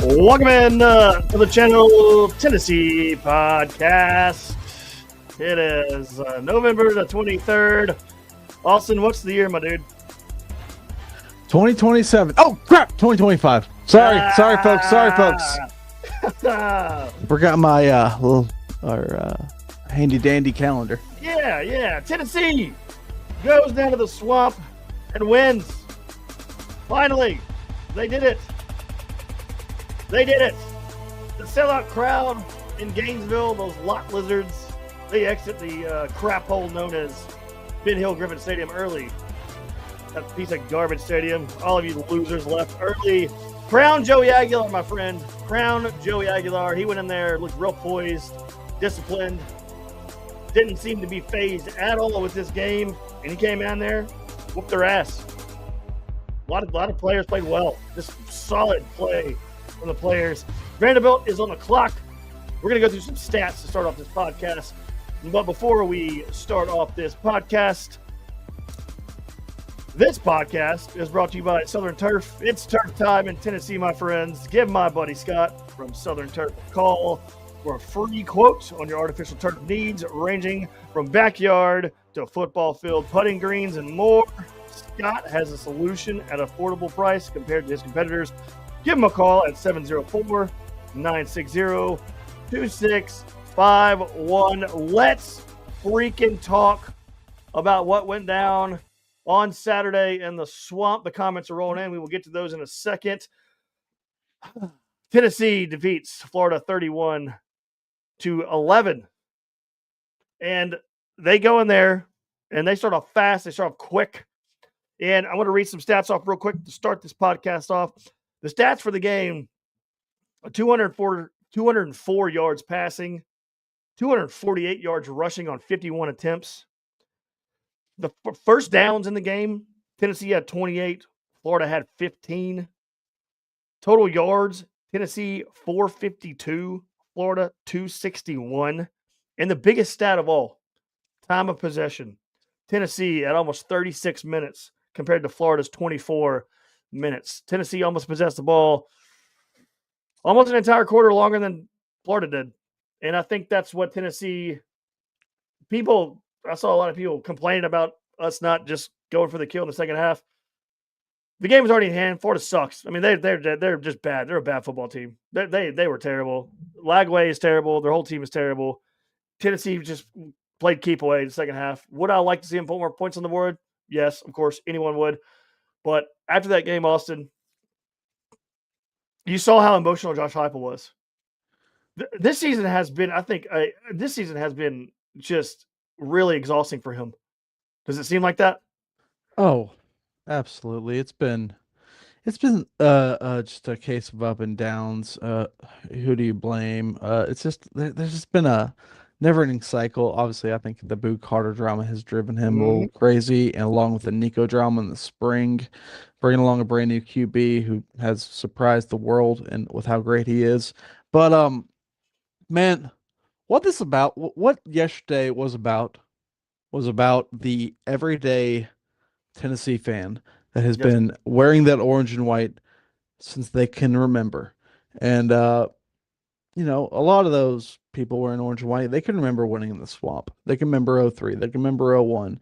Welcome in to the channel Tennessee Podcast. It is November the 23rd. Austin, what's the year, my dude? 2027. Oh, crap. 2025. Sorry, folks. Forgot my handy dandy calendar. Yeah. Tennessee goes down to the swamp and wins. Finally, they did it. The sellout crowd in Gainesville, those lot lizards, they exit the crap hole known as Ben Hill Griffin Stadium early. That piece of garbage stadium. All of you losers left early. Crown Joey Aguilar, my friend. Crown Joey Aguilar. He went in there, looked real poised, disciplined. Didn't seem to be phased at all with this game. And he came down there, whooped their ass. A lot of players played well. Just solid play from the players. Vanderbilt is on the clock. We're going to go through some stats to start off this podcast. But before we start off this podcast is brought to you by Southern Turf. It's turf time in Tennessee, my friends. Give my buddy Scott from Southern Turf a call for a free quote on your artificial turf needs, ranging from backyard to football field, putting greens, and more. Scott has a solution at an affordable price compared to his competitors. Give him a call at 704-960-2651. Let's freaking talk about what went down on Saturday in the swamp. The comments are rolling in. We will get to those in a second. Tennessee defeats Florida 31-11. And they go in there and they start off fast. They start off quick. And I want to read some stats off real quick to start this podcast off. The stats for the game: 204 yards passing, 248 yards rushing on 51 attempts. The first downs in the game, Tennessee had 28, Florida had 15. Total yards, Tennessee 452, Florida 261. And the biggest stat of all, time of possession. Tennessee at almost 36 minutes compared to Florida's 24 minutes. Tennessee almost possessed the ball almost an entire quarter longer than Florida did. And I think that's what Tennessee people, I saw a lot of people complaining about us not just going for the kill in the second half. The game was already in hand. Florida sucks. I mean, they're just bad. They're a bad football team. They were terrible. Lagway is terrible. Their whole team is terrible. Tennessee just played keep away in the second half. Would I like to see them put more points on the board? Yes, of course. Anyone would. But after that game, Austin, you saw how emotional Josh Heupel was. This season has been, just really exhausting for him. Does it seem like that? Oh, absolutely. It's been just a case of up and downs. Who do you blame? It's just there's just been a never-ending cycle. Obviously, I think the Boo Carter drama has driven him a little crazy, and along with the Nico drama in the spring, bringing along a brand new QB who has surprised the world and with how great he is. But man, what yesterday was about the everyday Tennessee fan that has been wearing that orange and white since they can remember. And a lot of those people wearing orange and white, they can remember winning in the swamp. They can remember 03. They can remember 01.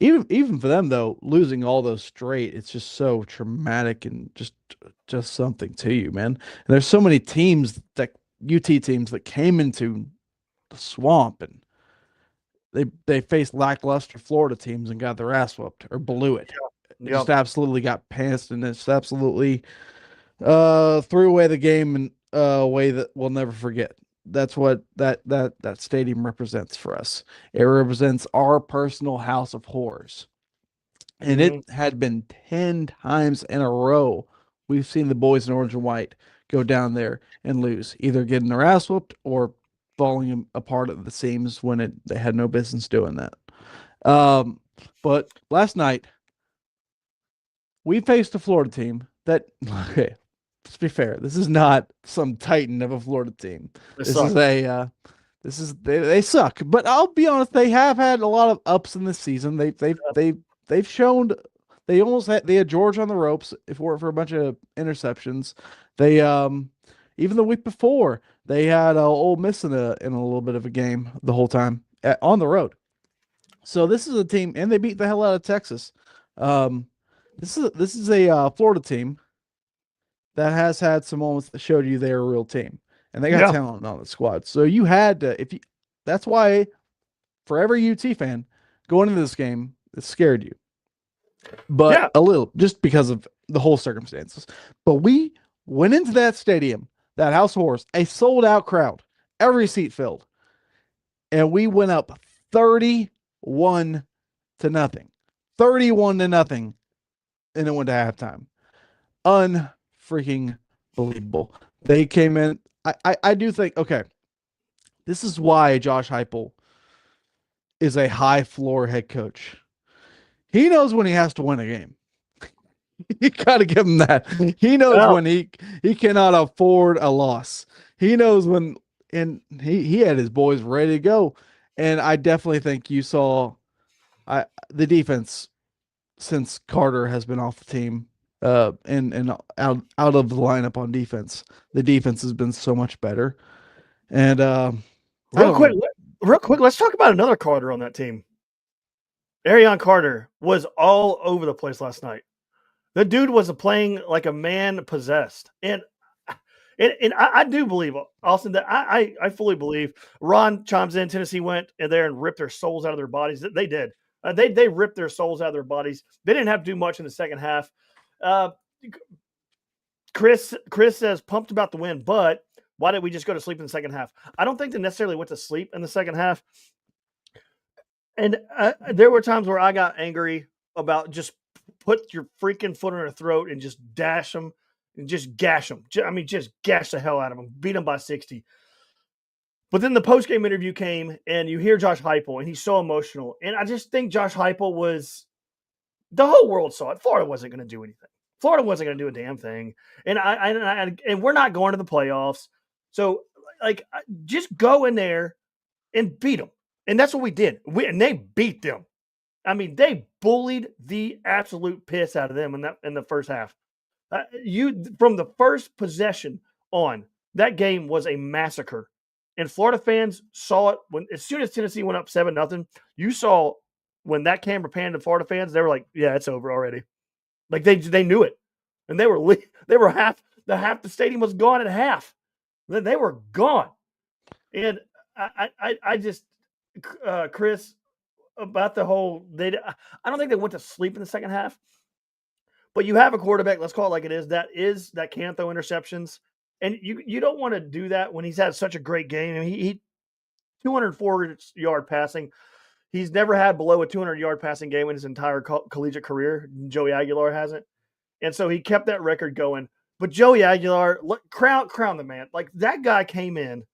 Even for them, though, losing all those straight, it's just so traumatic and just something to you, man. And there's so many UT teams that came into the swamp and they faced lackluster Florida teams and got their ass whooped or blew it. Yep. Just absolutely got pantsed and just absolutely threw away the game in a way that we'll never forget. That's what that stadium represents for us. It represents our personal house of horrors. And it had been 10 times in a row we've seen the boys in orange and white go down there and lose, either getting their ass whooped or falling apart at the seams when they had no business doing that. But last night, we faced a Florida team that, okay, let's be fair, this is not some titan of a Florida team. They suck. But I'll be honest, they have had a lot of ups in this season. They've shown they had George on the ropes for a bunch of interceptions. They Even the week before, they had Ole Miss in a little bit of a game the whole time on the road. So this is a team, and they beat the hell out of Texas. Um, this is a Florida team that has had some moments that showed you they're a real team, and they got Yeah. talent on the squad. So you had to, if you, that's why for every UT fan going into this game, it scared you, but Yeah. a little just because of the whole circumstances. But we went into that stadium, that House of Horse, a sold out crowd, every seat filled, and we went up 31 to nothing. 31 to nothing, and it went to halftime. Unfreaking believable. They came in. I do think, okay, this is why Josh Heupel is a high floor head coach. He knows when he has to win a game. You got to give him that. He knows Well, when he cannot afford a loss. He knows when, and he had his boys ready to go. And I definitely think you saw the defense since Carter has been off the team, and out of the lineup on defense. The defense has been so much better. And I real don't quick, know. let's talk about another Carter on that team. Arion Carter was all over the place last night. The dude was playing like a man possessed, and I do believe, Austin, that I fully believe. Ron chimes in. Tennessee went in there and ripped their souls out of their bodies. They did. They ripped their souls out of their bodies. They didn't have to do much in the second half. Uh, Chris says pumped about the win, but why did we just go to sleep in the second half? I don't think they necessarily went to sleep in the second half. And there were times where I got angry about just put your freaking foot in their throat and just dash them and just gash them. I mean, just gash the hell out of them, beat them by 60. But then the post game interview came, and you hear Josh Heupel, and he's so emotional. And I just think Josh Heupel was the whole world saw it. Florida wasn't going to do anything. Florida wasn't going to do a damn thing, and we're not going to the playoffs. So, like, just go in there and beat them, and that's what we did. And they beat them. I mean, they bullied the absolute piss out of them in the first half. You from the first possession on, that game was a massacre, and Florida fans saw it when as soon as Tennessee went up 7-0. You saw when that camera panned to Florida fans, they were like, "Yeah, it's over already." Like they knew it, and they were half the stadium was gone at half. They were gone, and I just Chris, about the whole I don't think they went to sleep in the second half. But you have a quarterback, let's call it like it is, that can throw interceptions. And you don't want to do that when he's had such a great game. I mean, he 204-yard passing. He's never had below a 200-yard passing game in his entire collegiate career. Joey Aguilar hasn't. And so he kept that record going. But Joey Aguilar, crown the man. Like, that guy came in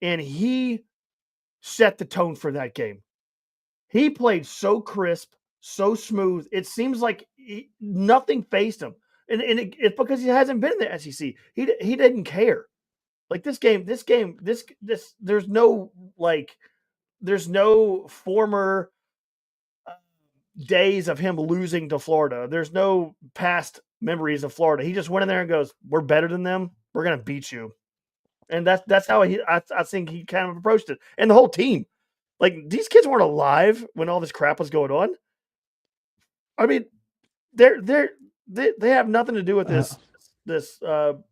and he set the tone for that game. He played so crisp, so smooth. It seems like nothing faced him, and it's because he hasn't been in the SEC. He didn't care. Like this game. There's no former days of him losing to Florida. There's no past memories of Florida. He just went in there and goes, "We're better than them. We're gonna beat you." And that's how I think he kind of approached it, and the whole team. Like, these kids weren't alive when all this crap was going on. I mean, they have nothing to do with the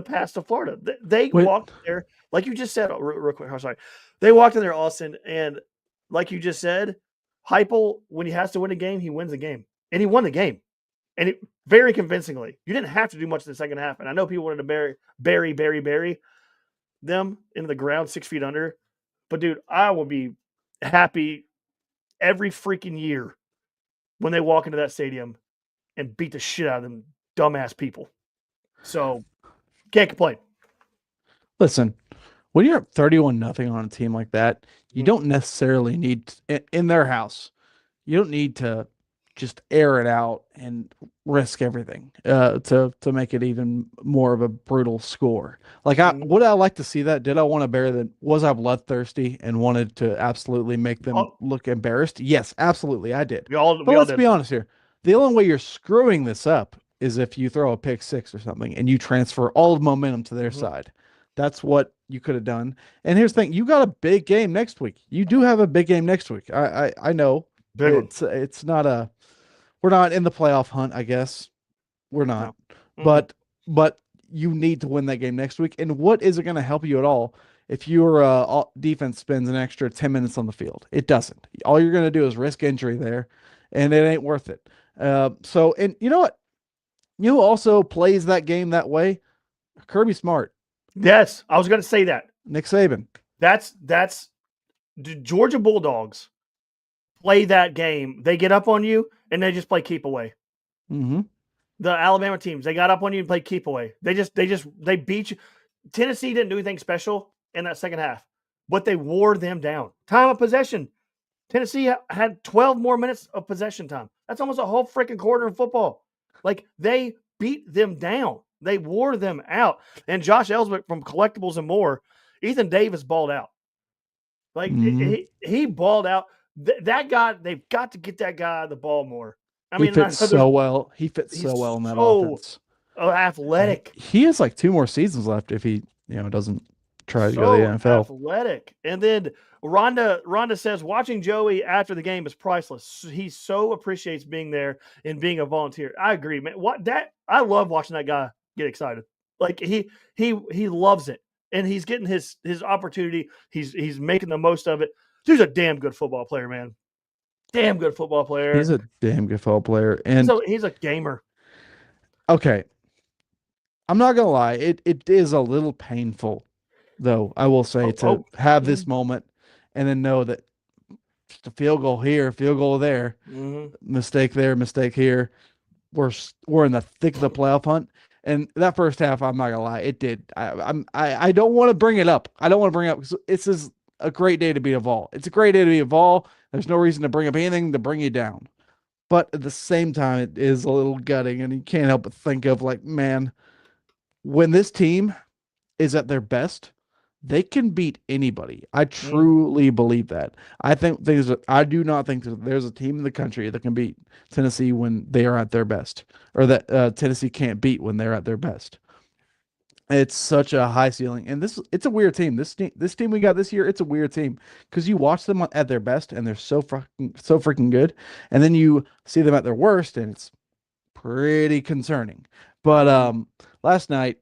past of Florida. They Wait, walked there, like you just said, real quick. I'm sorry. They walked in there, Austin, and like you just said, Heupel, when he has to win a game, he wins the game, and he won the game, and very convincingly. You didn't have to do much in the second half, and I know people wanted to bury them into the ground 6 feet under. But dude, I will be happy every freaking year when they walk into that stadium and beat the shit out of them dumbass people. So can't complain. listen, when you're up 31 nothing on a team like that, you Mm. don't necessarily need in their house. You don't need to just air it out and risk everything to make it even more of a brutal score. Like Mm. would I like to see that? Did I want to bear that? Was I bloodthirsty and wanted to absolutely make them Oh, look embarrassed? Yes, absolutely, I did. we But all let's did. be honest here. The only way you're screwing this up is if you throw a pick six or something and you transfer all of momentum to their Mm-hmm. side. That's what you could have done. And here's the thing: you got a big game next week. You do have a big game next week. I know Big one. it's not a we're not in the playoff hunt. I guess we're not, No. Mm-mm. but but you need to win that game next week. And what is it going to help you at all if your defense spends an extra 10 minutes on the field? It doesn't. All you're going to do is risk injury there, and it ain't worth it. So, and you know what? You know who also plays that game that way? Kirby Smart, Yes, I was going to say that. Nick Saban. That's the Georgia Bulldogs play that game. They get up on you and they just play keep away. Mm-hmm. The Alabama teams, they got up on you and played keep away. They beat you. Tennessee didn't do anything special in that second half, but they wore them down. Time of possession. Tennessee had 12 more minutes of possession time. That's almost a whole freaking quarter in football. Like, they beat them down. They wore them out. And Josh Elswick from Collectibles and More, Ethan Davis balled out. Like, Mm-hmm. he balled out. That guy, they've got to get that guy the ball more. I He mean, I fits know so well. He fits he's so well in that so offense. athletic. He has like 2 more seasons left if he, doesn't try to go to the So NFL. athletic. And then Rhonda says watching Joey after the game is priceless. He so appreciates being there and being a volunteer. I agree, man. I love watching that guy get excited. Like, he loves it. And he's getting his opportunity. He's making the most of it. Dude's a damn good football player, man. Damn good football He's player. a damn good football player. And He's a gamer. okay, I'm not gonna lie, it is a little painful, though, I will say, Oh, to oh. have this moment and then know that just a field goal here, field goal there, Mm-hmm. mistake there, mistake here. We're in the thick of the playoff hunt. And that first half, I'm not gonna lie, it did. I don't want to bring it up. I don't want to bring it up because it's just a great day to be a Vol. It's a great day to be a Vol. There's no reason to bring up anything to bring you down. But at the same time, it is a little gutting, and you can't help but think of, like, man, when this team is at their best, they can beat anybody. I Mm-hmm. truly believe that. I do not think that there's a team in the country that can beat Tennessee when they are at their best, or that Tennessee can't beat when they're at their best. It's such a high ceiling, and it's a weird team. This team we got this year, it's a weird team because you watch them at their best, and they're so freaking good, and then you see them at their worst, and it's pretty concerning. But Mm-hmm. last night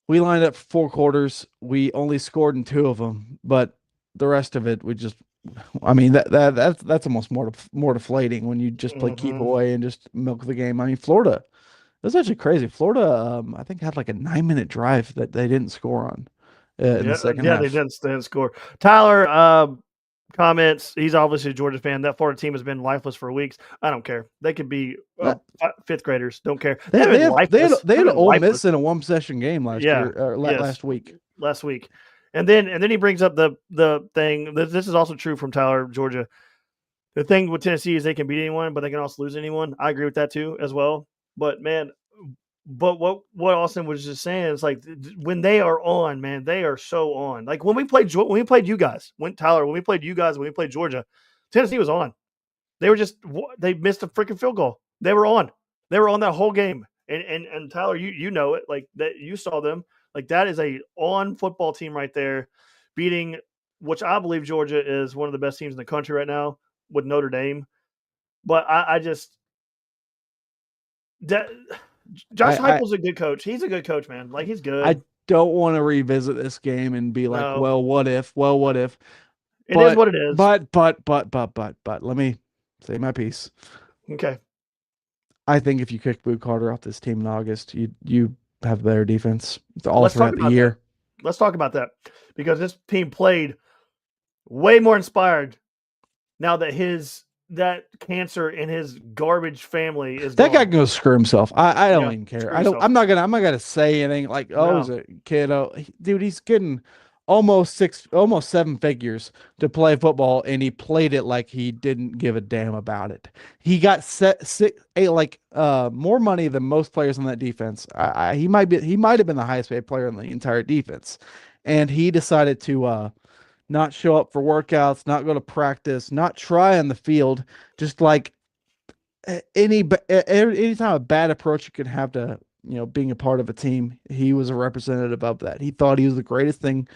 we lined up for 4 quarters. We only scored in 2 of them, but the rest of it, I mean, that's almost more deflating when you just play keep Mm-hmm. away and just milk the game. I mean, Florida, that's actually crazy. Florida, I think, had like a 9 minute drive that they didn't score on in the second Yeah, half. they didn't score. Tyler comments. He's obviously a Georgia fan. That Florida team has been lifeless for weeks. I don't care. They could be That, fifth graders. Don't care. They they have they been have they had lifeless. they They've had been Ole lifeless. Miss in a one possession game last Yeah. year, or Yes. last week. Last week, and then he brings up the thing. This is also true from Tyler, Georgia. The thing with Tennessee is they can beat anyone, but they can also lose anyone. I agree with that too as well. But man, what Austin was just saying is, like, when they are on, man, they are so on. Like, when we played you guys, when we played you guys, when we played Georgia, Tennessee was on. They were just they missed a freaking field goal. They were on. They were on that whole game. And Tyler, you know it, like, that you saw them. Like, that is a on football team right there, beating, which I believe Georgia is one of the best teams in the country right now with Notre Dame. But I just that Josh I Heupel's a good coach. He's a good coach, man. Like, he's I good. don't want to revisit this game and be like, No, well, what if? Well, what if? it is what it is. But let me say my piece. Okay, I think if you kick Boo Carter off this team in August, you have better defense all let's talk throughout the about that. year. Let's talk about that, because this team played way more inspired now that that cancer in his garbage family is That guy gone. can go screw himself. I don't Yeah, even care. screw I don't. yourself. I'm not gonna say anything like, oh, he's No. a kid. Oh, dude, he's getting almost 7 figures to play football, and he played it like he didn't give a damn about it. He got more money than most players on that defense. He might have been the highest paid player in the entire defense, and he decided to not show up for workouts, not go to practice, not try on the field, just like anytime a bad approach you can have to being a part of a team, he was a representative of that. He thought he was the greatest thing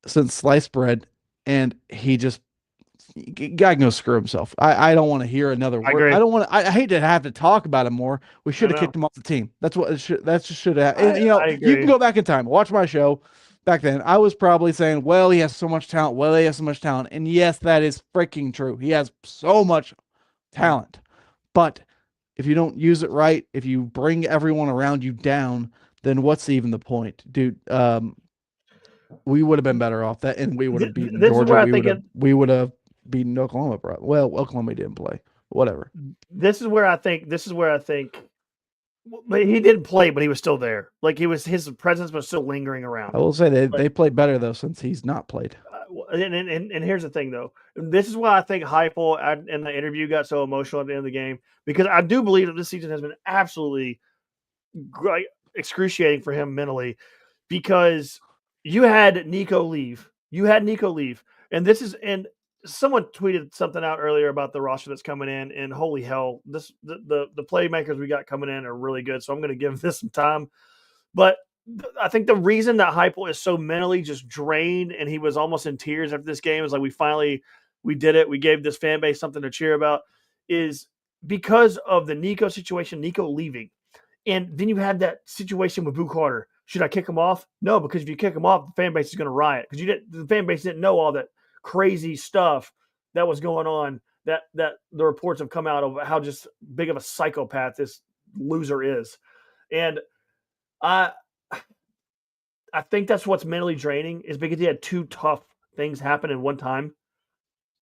since sliced bread, and he just guy can go screw himself. I don't want to hear another I word. I agree. don't want to. I hate to have to talk about him more. We I should have know. kicked him off the team. That's what it should. That just should have. I And I you can agree. go back in time, watch my show. Back then, I was probably saying, "Well, he has so much talent. Well, he has so much talent." And yes, that is freaking true. He has so much talent. But if you don't use it right, if you bring everyone around you down, then what's even the point, dude? We would have been better off that, and we would have beaten This is Georgia. where I We would think have we would have beaten Oklahoma, bro. Well, Oklahoma didn't play. Whatever. this is where I think but he didn't play, but he was still there. Like his presence was still lingering I around. will say Like they played better though since he's not played. and here's the thing though. This is why I think Heupel in the interview got so emotional at the end of the game because I do believe that this season has been absolutely great, excruciating for him mentally because you had Nico leave. You had Nico leave. And someone tweeted something out earlier about the roster that's coming in, and holy hell, the playmakers we got coming in are really good. So I'm gonna give this some time. But I think the reason that Heupel is so mentally just drained and he was almost in tears after this game is like we did it. We gave this fan base something to cheer about is because of the Nico situation, Nico leaving. And then you had that situation with Boo Carter. Should I kick him off? No, because if you kick him off, the fan base is going to riot because the fan base didn't know all that crazy stuff that was going on. That the reports have come out of how just big of a psychopath this loser is, and I I think that's what's mentally draining is because he had two tough things happen in one time,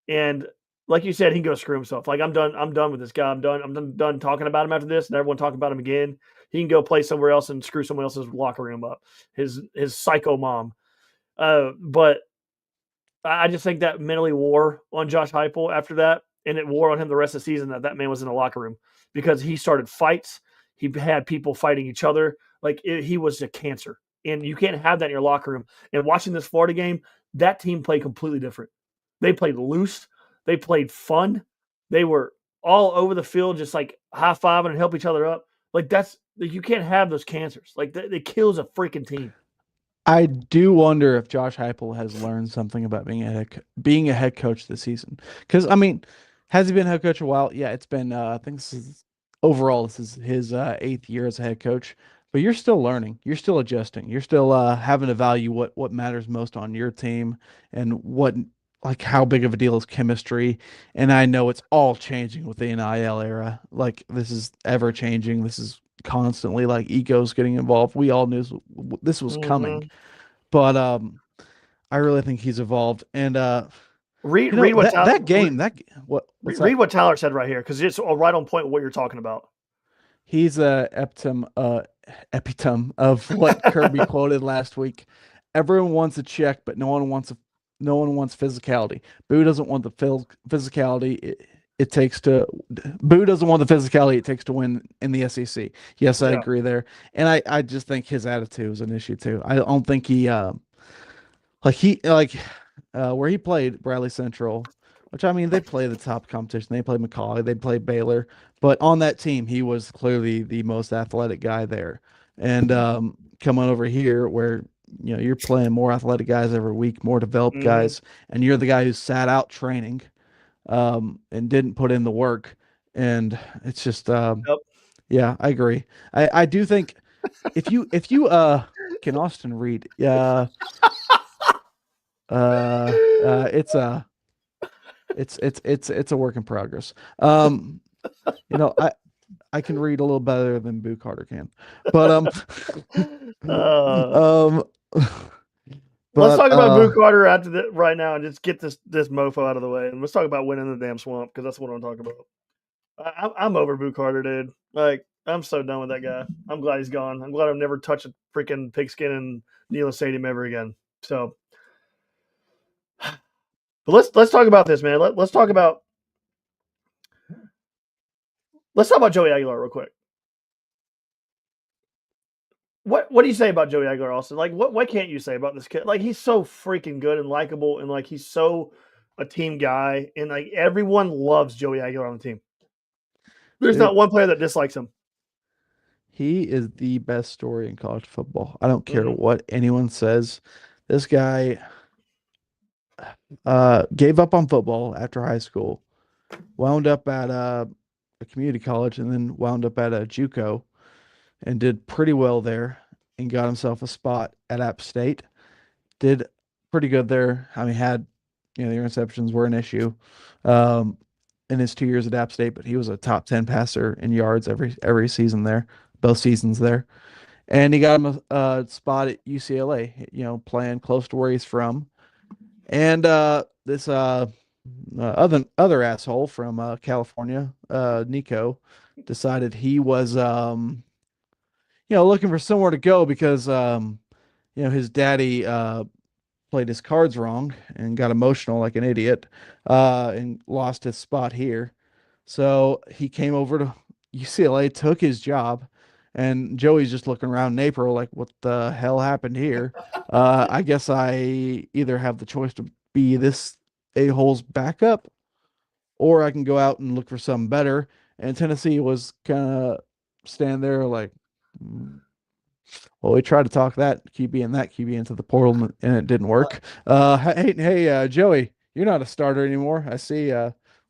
and like you said, he can go screw himself. Like I'm done. I'm done with this guy. I'm done talking about him after this, and everyone talk about him again. He can go play somewhere else and screw someone else's locker room up. His psycho mom. But I just think that mentally wore on Josh Heupel after that, and it wore on him the rest of the season that man was in the locker room because he started fights. He had people fighting each other. He was a cancer, and you can't have that in your locker room. And watching this Florida game, that team played completely different. They played loose. They played fun. They were all over the field, just like high fiving and help each other up. You can't have those cancers. Like they kills a freaking team. I do wonder if Josh Heupel has learned something about being a head coach this season. Because I mean, has he been head coach a while? Yeah, it's been. I think this is his eighth year as a head coach. But you're still learning. You're still adjusting. You're still having to value what matters most on your team and what like how big of a deal is chemistry. And I know it's all changing with the NIL era. Like this is ever changing. This is constantly like egos getting involved. We all knew this was coming, Mm-hmm. but I really think he's evolved. And Read what Tyler that game, what's read that? what Tyler said right here because it's right on point with what you're talking about. He's a epitome of what Kirby quoted last week. Everyone wants a check, but no one wants physicality. Boo doesn't want the physicality it takes to Boo doesn't want the physicality it takes to win in the SEC. Yes, I Yeah. agree there. And I just think his attitude is an issue too. I don't think he where he played Bradley Central, which I mean they play the top competition. They play McCall, they play Baylor, but on that team he was clearly the most athletic guy there. And coming over here where you're playing more athletic guys every week, more developed Mm-hmm. guys, and you're the guy who sat out training and didn't put in the work. And it's just Yep. yeah, I agree. I do think if you can Austin Reed it's it's a work in progress. You know, I can read a little better than Boo Carter can, but Uh, um, let's but talk about Boo Carter after the, right now and just get this mofo out of the way, and let's talk about winning the damn swamp because that's what I'm talking about. I'm over Boo Carter, dude. Like I'm so done with that guy. I'm glad he's gone. I'm glad I've never touched a freaking pigskin in Neyland Stadium ever again. So, but let's talk about this, man. Let's talk about Joey Aguilar real quick. What do you say about Joey Aguilar, Austin? Like, what can't you say about this kid? Like, he's so freaking good and likable, and like he's so a team guy, and like everyone loves Joey Aguilar on the team. There's It not one player that dislikes him. He is the best story in college football. I don't care Hmm. what anyone says. This guy gave up on football after high school, wound up at a community college, and then wound up at a JUCO and did pretty well there and got himself a spot at App State. Did pretty good there. I mean, had the interceptions were an issue in his 2 years at App State, but he was a top 10 passer in yards every season there, both seasons there. And he got him a spot at UCLA, playing close to where he's from. And this other asshole from California, Nico, decided he was looking for somewhere to go because his daddy played his cards wrong and got emotional like an idiot and lost his spot here. So he came over to UCLA, took his job, and Joey's just looking around in April like, what the hell happened here? I guess I either have the choice to be this a-hole's backup or I can go out and look for something better. And Tennessee was kind of standing there like, "Mm, well, we tried to talk that QB into the portal, and it didn't work. Hey, Joey, you're not a starter anymore. I see.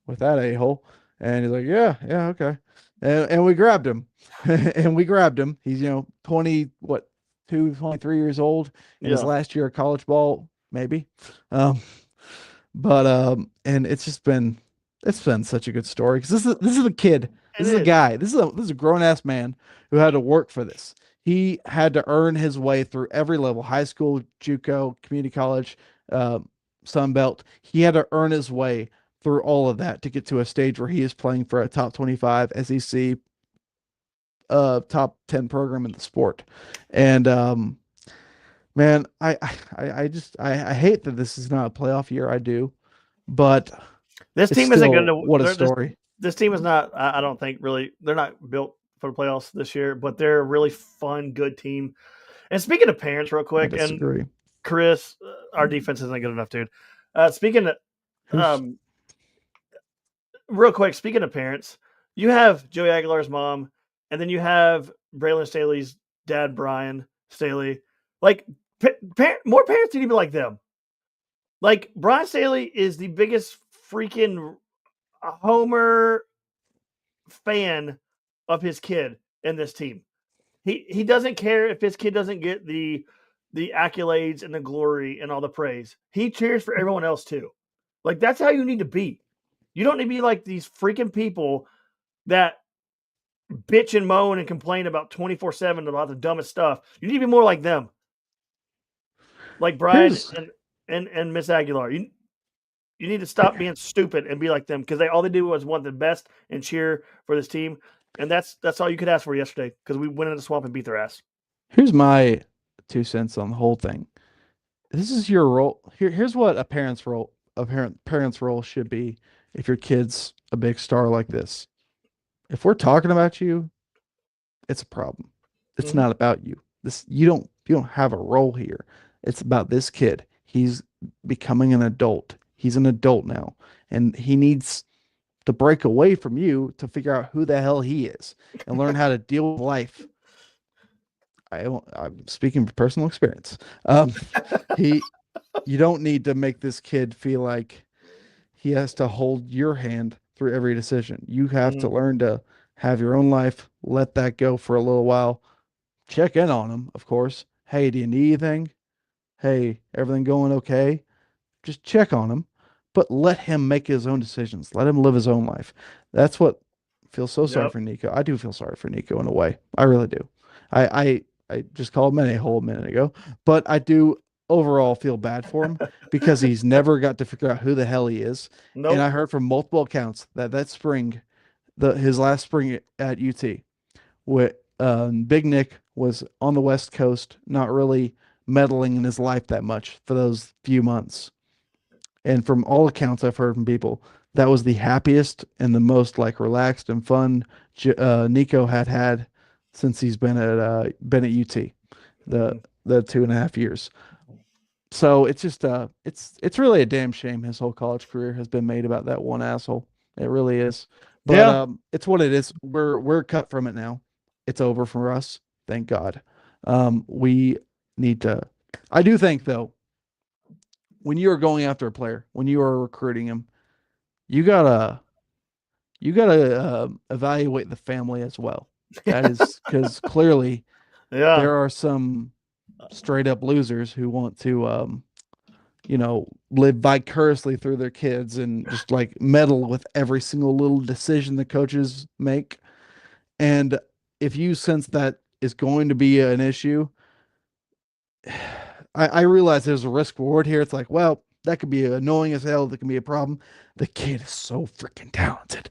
With that a hole, and he's like, yeah, okay, and we grabbed him, and we grabbed him. He's 20, what, 23 years old in his Yeah, last year of college ball, maybe. Um, but and it's been such a good story because this is a kid. it This is a is. guy. This is a grown ass man who had to work for this. He had to earn his way through every level: high school, JUCO, community college, uh, Sun Belt. He had to earn his way through all of that to get to a stage where he is playing for a top 25 SEC, top 10 program in the sport. And man, I hate that this is not a playoff year. I do, but This it's team isn't going still to. what a story. This team is not. I don't think really. They're not built for the playoffs this year, but they're a really fun, good team. And speaking of parents, real I quick, and disagree. Chris, our defense isn't good enough, dude. Speaking of, Who's um, real quick, speaking of parents, you have Joey Aguilar's mom, and then you have Braylon Staley's dad, Brian Staley. Like, more parents need to be like them. Like, Brian Staley is the biggest freaking homer fan of his kid in this team. He doesn't care if his kid doesn't get the accolades and the glory and all the praise. He cheers for everyone else too. Like, that's how you need to be. You don't need to be like these freaking people that bitch and moan and complain about 24/7 about the dumbest stuff. You need to be more like them. Like Brian here's and Miss Aguilar. You need to stop being stupid and be like them because all they do was want the best and cheer for this team. And that's all you could ask for yesterday because we went in the swamp and beat their ass. here's my 2 cents on the whole thing. This is your role. Here's what a parent's role should be if your kid's a big star like this. If we're talking about you, it's a problem. It's Mm-hmm. not about you. This you don't have a role here. It's about this kid. He's becoming an adult. He's an adult now, and he needs to break away from you to figure out who the hell he is and learn how to deal with life. I'm speaking from personal experience. Um, he, you don't need to make this kid feel like he has to hold your hand through every decision. You have to Mm-hmm. learn to have your own life, let that go for a little while, check in on him, of course. Hey, do you need anything? Hey, everything going okay? Just check on him, but let him make his own decisions. Let him live his own life. That's what I feel so sorry Yep. for Nico. I do feel sorry for Nico in a way. I really do. I just called him a hole a minute ago, but I do overall feel bad for him because he's never got to figure out who the hell he is. And I Nope. heard from multiple accounts that spring, his last spring at UT, with Big Nick was on the West Coast, not really meddling in his life that much for those few months. And from all accounts I've heard from people, that was the happiest and the most like relaxed and fun Nico had since he's been at UT the Mm-hmm. the 2.5 years. So it's just it's really a damn shame his whole college career has been made about that one asshole. It really is. But Yeah. it's what it is. We're cut from it now. It's over for us. Thank God. We need to. I do think though, when you are going after a player, when you are recruiting him, you gotta evaluate the family as well. That is because clearly Yeah. there are some straight up losers who want to live vicariously through their kids and just like meddle with every single little decision the coaches make. And if you sense that is going to be an issue, I realize there's a risk reward here. It's like, well, that could be annoying as hell. That can be a problem. The kid is so freaking talented.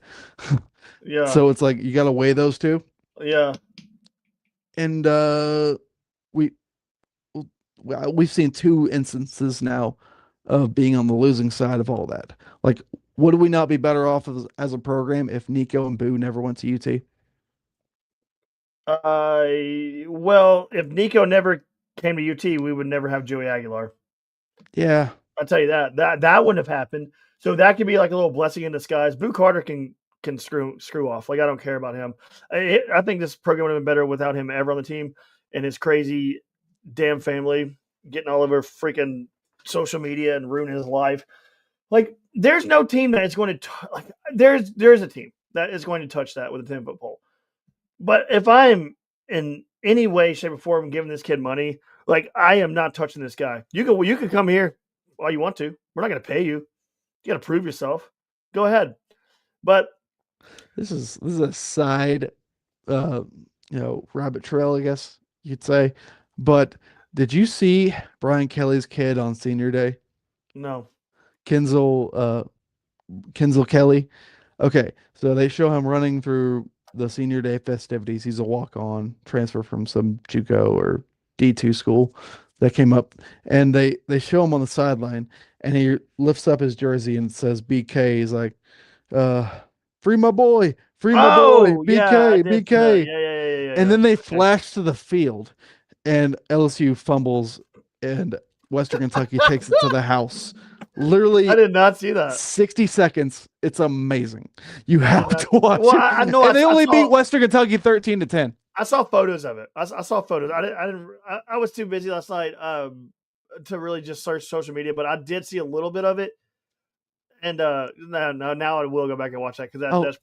Yeah. So it's like you got to weigh those two. Yeah. And we we've seen two instances now of being on the losing side of all that. Like, would we not be better off as a program if Nico and Boo never went to UT? Well, if Nico never came to UT, we would never have Joey Aguilar. Yeah. I'll tell you that wouldn't have happened. So that could be like a little blessing in disguise. Boo Carter can screw off. Like I don't care about him. I think this program would have been better without him ever on the team and his crazy damn family getting all over freaking social media and ruining his life. Like there's no team that is going to like there's a team that is going to touch that with a 10-foot pole. But if I'm in any way, shape, or form giving this kid money, like I am not touching this guy. You can come here all you want to. We're not going to pay you. You got to prove yourself. Go ahead. But This is a side uh rabbit trail, I guess you'd say. But did you see Brian Kelly's kid on senior day? no. Kinzel Kinzel Kelly. Okay, so they show him running through the senior day festivities. He's a walk-on transfer from some JUCO or D2 school that came up, and they show him on the sideline, and he lifts up his jersey and says BK. He's like, uh, free my boy, Oh yeah, I BK, did see that. BK. And Yeah. then they Okay. flash to the field, and LSU fumbles, and Western Kentucky takes it to the house. I Literally did not see that. 60 seconds. It's amazing. You I did have not. to watch Well, it. I know And they I only beat saw Western Kentucky 13-10. I saw photos of it. I saw photos. I was too busy last night to really just search social media, but I did see a little bit of it. And no, now I will go back and watch that because Oh, that's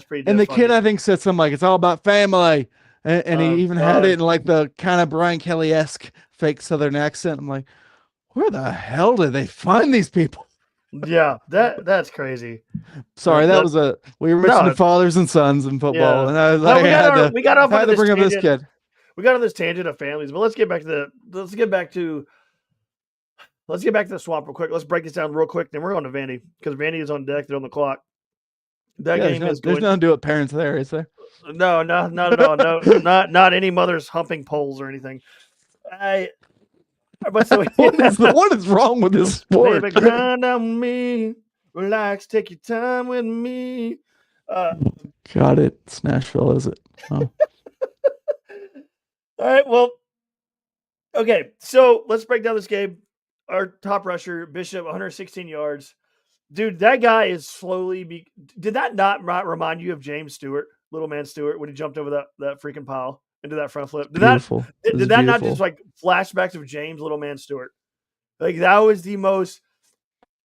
pretty and damn the kid, funny. I think, said something like, it's all about family. And he Oh even had it God. in like the kind of Brian Kelly esque fake Southern accent. I'm like, where the hell did they find these people? Yeah, that's crazy. Sorry, that That was we were mentioning no, fathers and sons in football, yeah. and I was Well, like, we got off I had onto to this bring up this tangent. kid. We got on this tangent of families, but let's get back to the swamp real quick. Let's break this down real quick. Then we're going to Vandy because Vandy is on deck. They're on the clock. That Yeah, game is there's going. nothing to do with parents there, is there? No, not at all. No, not any mothers humping poles or anything. I. But so What is wrong with this baby, sport? grind on me, relax, take your time with me. Uh, Got it. It's Nashville, is it? Oh, all right. Well, okay. So let's break down this game. Our top rusher, Bishop, 116 yards. Dude, that guy is did that not remind you of James Stewart, little man Stewart, when he jumped over that freaking pile into that front flip? beautiful. This is Did that not just beautiful. like flashbacks of James, little man Stewart? Like that was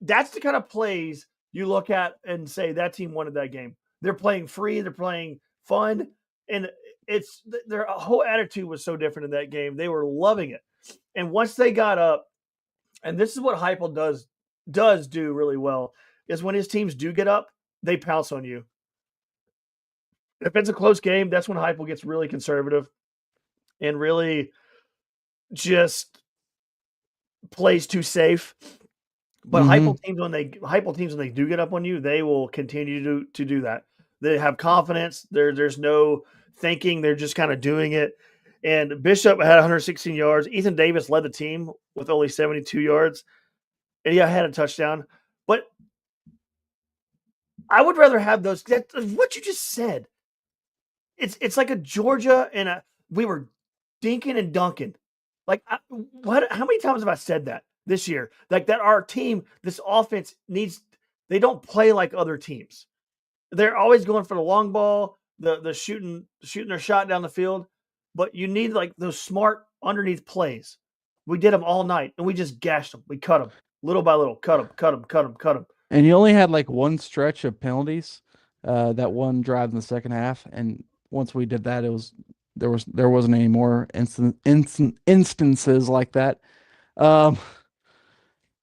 that's the kind of plays you look at and say that team wanted that game. They're playing free, they're playing fun, and it's their whole attitude was so different in that game. They were loving it. And once they got up, and this is what Heupel does do really well, is when his teams do get up, they pounce on you. If it's a close game, that's when Heupel gets really conservative and really just plays too safe. But Hmm. Heupel teams when they do get up on you, they will continue to do that. They have confidence. There's no thinking. They're just kind of doing it. And Bishop had 116 yards. Ethan Davis led the team with only 72 yards. And yeah, had a touchdown. But I would rather have those. That's what you just said. It's like a Georgia and we were dinking and dunking. Like what? How many times have I said that this year? Like that our team, this offense needs. They don't play like other teams. they're always going for the long ball, the shooting their shot down the field. But you need like those smart underneath plays. We did them all night, and we just gashed them. We cut them little by little, cut them, cut them, cut them, cut them. And you only had like one stretch of penalties, that one drive in the second half, and once we did that, there wasn't any more instances like that. Um,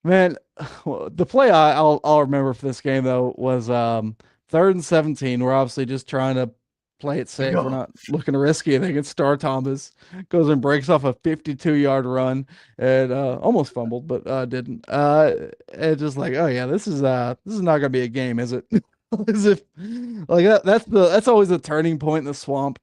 Man, the play I'll remember for this game though was 3rd and 17. We're obviously just trying to play it safe. We're Go. not looking to risk anything. It's Star Thomas goes and breaks off a 52-yard run and almost fumbled, but didn't. And just like, oh yeah, this is not gonna be a game, is it? As if like that's always a turning point in the swamp.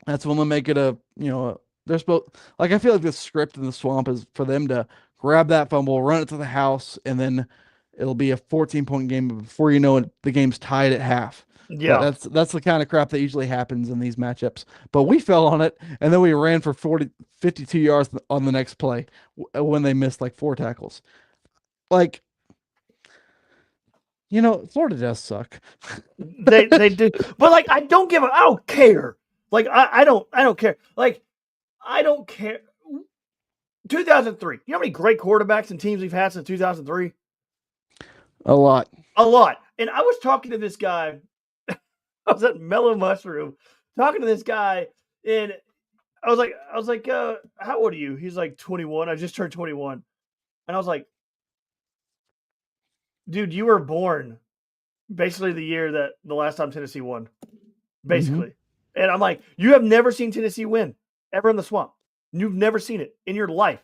That's when they make it they're supposed like I feel like the script in the swamp is for them to grab that fumble, run it to the house, and then it'll be a 14-point game. But before you know it, the game's tied at half. Yeah. That's the kind of crap that usually happens in these matchups. But we fell on it, and then we ran for 52 yards on the next play when they missed like 4 tackles. Like, Florida does suck. They do, but like I don't care. Like I don't care. Like I don't care. 2003. You know how many great quarterbacks and teams we've had since 2003? A lot. A lot. And I was talking to this guy. I was at Mellow Mushroom talking to this guy, and I was like, how old are you? He's like 21. I just turned 21, and I was like, dude, you were born basically the year that the last time Tennessee won, basically. Mm-hmm. And I'm like, you have never seen Tennessee win ever in the swamp. You've never seen it in your life.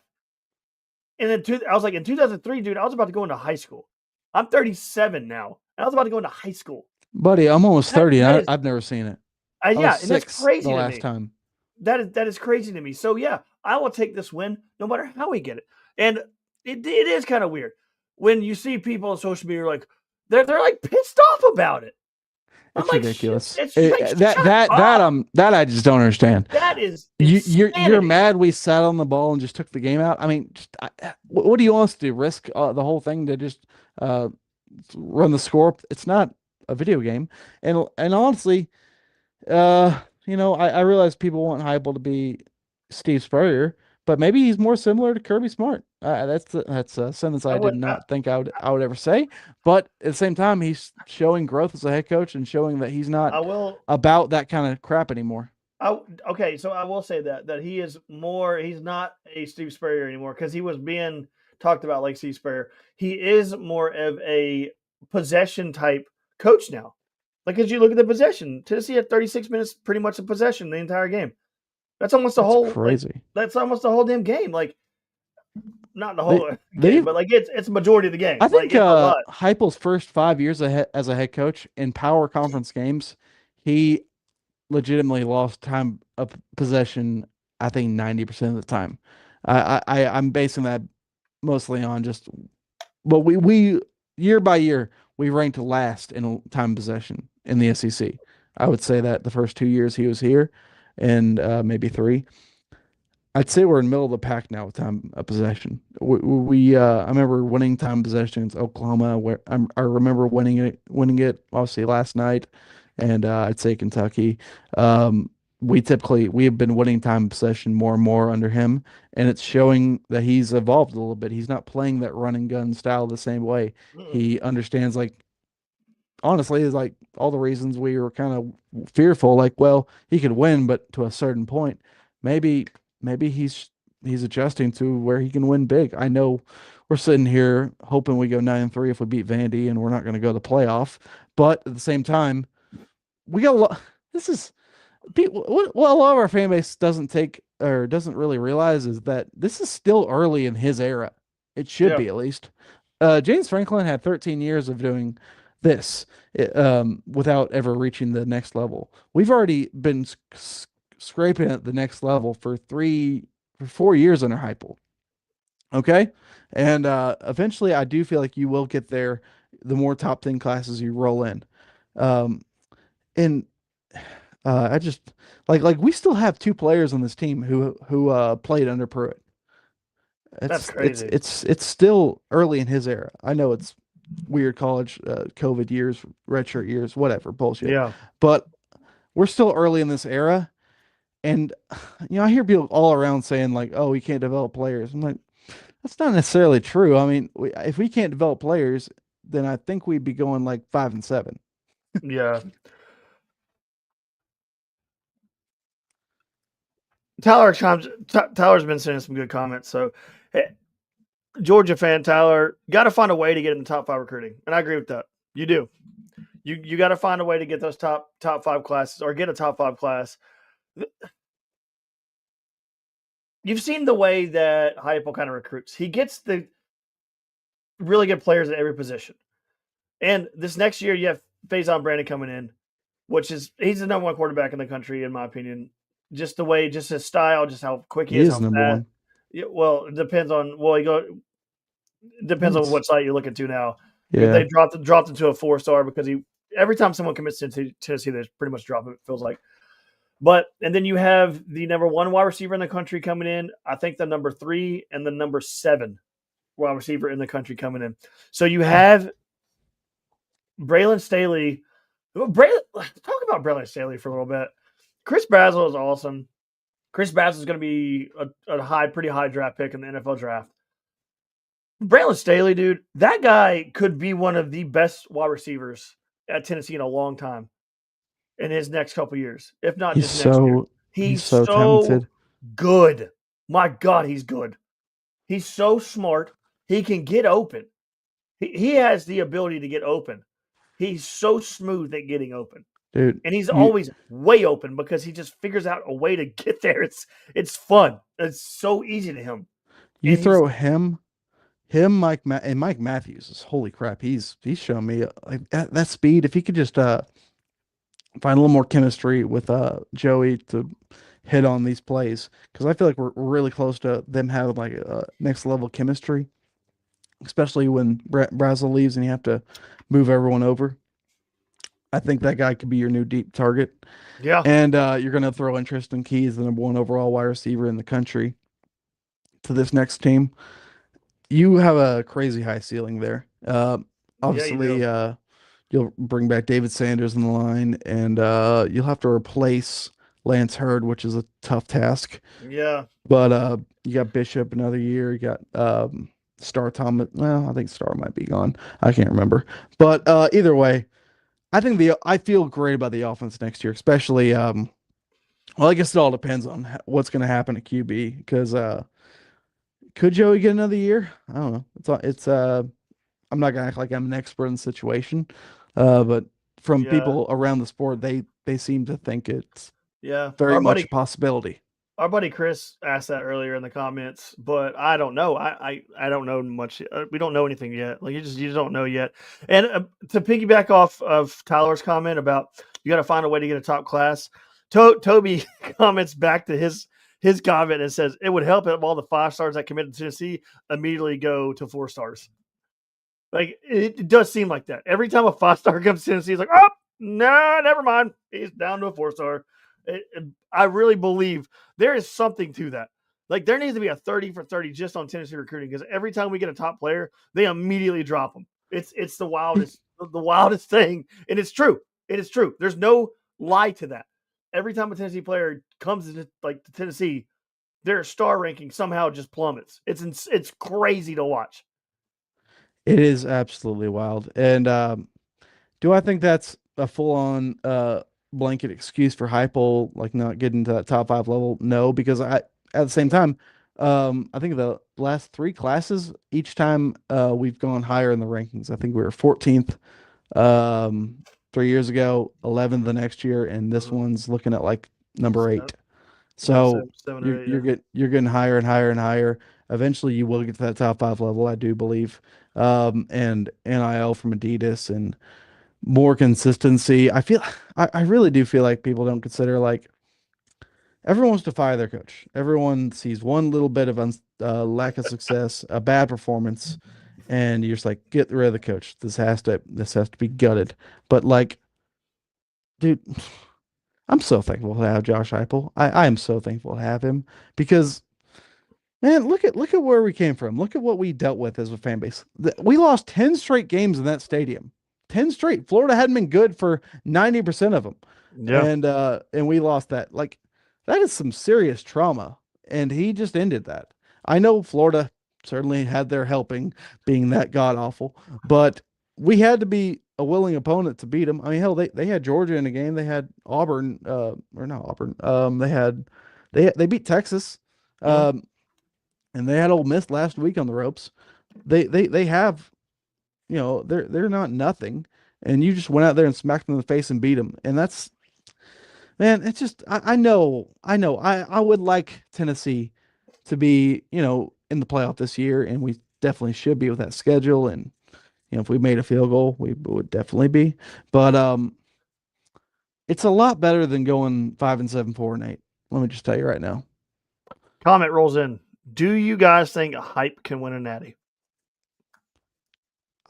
And then I was like, in 2003, dude, I was about to go into high school. I'm 37 now. And I was about to go into high school. Buddy, I'm almost 30. I've never seen it. Yeah, and that's crazy the to last me. time. That is crazy to me. So yeah, I will take this win no matter how we get it. And it is kind of weird when you see people on social media like they're like pissed off about it. It's ridiculous. It's that I just don't understand. That is you're mad we sat on the ball and just took the game out. I mean, what do you want us to do? Risk the whole thing to just run the score? It's not a video game, and honestly, I realize people want Heupel to be Steve Spurrier, but maybe he's more similar to Kirby Smart. That's a sentence I did not think I would ever say. But at the same time, he's showing growth as a head coach and showing that he's not about that kind of crap anymore. Okay, so I will say that he is more. He's not a Steve Spurrier anymore because he was being talked about like Steve Spurrier. He is more of a possession type coach now. Like as you look at the possession, Tennessee had 36 minutes pretty much of possession the entire game. That's almost the whole crazy. Like, that's almost the whole damn game. Like not the whole game, but like it's a majority of the game. I think Heupel's first 5 years as a head coach in power conference games, he legitimately lost time of possession. I think 90% of the time. I'm basing that mostly on just we year by year we ranked last in time possession in the SEC. I would say that the first 2 years he was here, and maybe 3. I'd say we're in the middle of the pack now with time of possession. I remember winning time possession against Oklahoma. Where I remember winning it obviously last night, and I'd say Kentucky. We have been winning time possession more and more under him, and it's showing that he's evolved a little bit. He's not playing that run and gun style the same way. He understands, like, honestly, is like all the reasons we were kind of fearful. Like, well, he could win, but to a certain point, maybe he's adjusting to where he can win big. I know we're sitting here hoping we go 9-3 if we beat Vandy, and we're not going to go to the playoff. But at the same time, we got a lot. This is what a lot of our fan base doesn't really realize is that this is still early in his era. It should be, at least. James Franklin had 13 years of doing this without ever reaching the next level. We've already been scraping at the next level for 4 years under Heupel. Okay, and eventually, I do feel like you will get there. The more top 10 classes you roll in, and I just like we still have 2 players on this team who played under Pruitt. That's crazy. It's still early in his era. I know it's weird college COVID years, redshirt years, whatever bullshit. Yeah. But we're still early in this era, and I hear people all around saying like, "Oh, we can't develop players." I'm like, that's not necessarily true. I mean, if we can't develop players, then I think we'd be going like 5-7. Yeah. Tyler's been sending some good comments. So, hey, Georgia fan Tyler, got to find a way to get in the top 5 recruiting, and I agree with that. You do. You got to find a way to get those top 5 classes or get a top 5 class. You've seen the way that Heupel kind of recruits. He gets the really good players at every position. And this next year, you have Faison Brandon coming in, which is he's the number 1 quarterback in the country, in my opinion. Just the way, just his style, just how quick he He is, is how number fast. one. Yeah, well, it depends on depends on It's, what site you're looking to now. Because yeah, they dropped him to a 4-star because he every time someone commits to Tennessee, they pretty much drop him. It feels like. But and then you have the number 1 wide receiver in the country coming in. I think the number 3 and the number 7 wide receiver in the country coming in. So you have Braylon Staley. Talk about Braylon Staley for a little bit. Chris Brazzell is awesome. Chris Brazzell is going to be a pretty high draft pick in the NFL draft. Braylon Staley, dude, that guy could be one of the best wide receivers at Tennessee in a long time in his next couple years, if not he's just next year. he's He's so so talented. good. My God, he's good. He's so smart. He can get open. He has the ability to get open. He's so smooth at getting open. Dude, And he's you always way open because he just figures out a way to get there. It's fun. It's so easy to him. you And he's throw and Mike Matthews is holy crap. He's shown me like that speed. If he could just find a little more chemistry with Joey to hit on these plays, because I feel like we're really close to them having like a next level chemistry, especially when Brazel leaves and you have to move everyone over. I think that guy could be your new deep target. yeah, And you're going to throw in Tristan Keys, the number 1 overall wide receiver in the country, to this next team. You have a crazy high ceiling there. yeah, you do. Obviously, you'll bring back David Sanders in the line, and you'll have to replace Lance Hurd, which is a tough task. Yeah, But you got Bishop another year. You got Star Thomas. Well, I think Star might be gone. I can't remember. But either way, I feel great about the offense next year, especially. Well, I guess it all depends on what's going to happen at QB because could Joey get another year? I don't know. I'm not gonna act like I'm an expert in the situation, but from yeah, people around the sport, they seem to think it's yeah. very much a possibility. Our buddy Chris asked that earlier in the comments, but I don't know. I don't know much. We don't know anything yet. Like you just don't know yet. And to piggyback off of Tyler's comment about you got to find a way to get a top class, Toby comments back to his comment and says it would help if all the 5 stars that committed to Tennessee immediately go to 4 stars. Like it does seem like that. Every time a 5 star comes to Tennessee, it's like, oh no, never mind. He's down to a 4 star. I really believe there is something to that. Like there needs to be a 30 for 30 just on Tennessee recruiting because every time we get a top player, they immediately drop them. It's the wildest thing, and it's true. It is true. There's no lie to that. Every time a Tennessee player comes to Tennessee, their star ranking somehow just plummets. It's crazy to watch. It is absolutely wild. And do I think that's a full-on blanket excuse for Heupel, like not getting to that top 5 level? No, because at the same time, I think the last 3 classes, each time we've gone higher in the rankings. I think we were 14th 3 years ago, 11th the next year, and this Mhm. one's looking at like number So, 8. yeah, So seven or eight. Yeah, you're getting higher and higher and higher. Eventually, you will get to that top 5 level, I do believe. And NIL from Adidas and more consistency. I really do feel like people don't consider like everyone wants to fire their coach. Everyone sees one little bit of lack of success, a bad performance, and you're just like, get rid of the coach. This has to be gutted. But like, dude, I'm so thankful to have Josh Heupel. I am so thankful to have him because Man, look at where we came from. Look at what we dealt with as a fan base. We lost 10 straight games in that stadium. 10 straight. Florida hadn't been good for 90% of them. Yeah. And we lost that. Like that is some serious trauma. And he just ended that. I know Florida certainly had their helping being that god awful, but we had to be a willing opponent to beat them. I mean, hell, they had Georgia in a game. They had Auburn, or not Auburn. They beat Texas. Mhm. Um, and they had Ole Miss last week on the ropes. They have, they're not nothing, and you just went out there and smacked them in the face and beat them, and that's, man, it's just, I would like Tennessee to be, in the playoff this year, and we definitely should be with that schedule, and if we made a field goal, we would definitely be, but it's a lot better than going 5-7, 4-8. Let me just tell you right now. Comment rolls in. Do you guys think Hype can win a natty?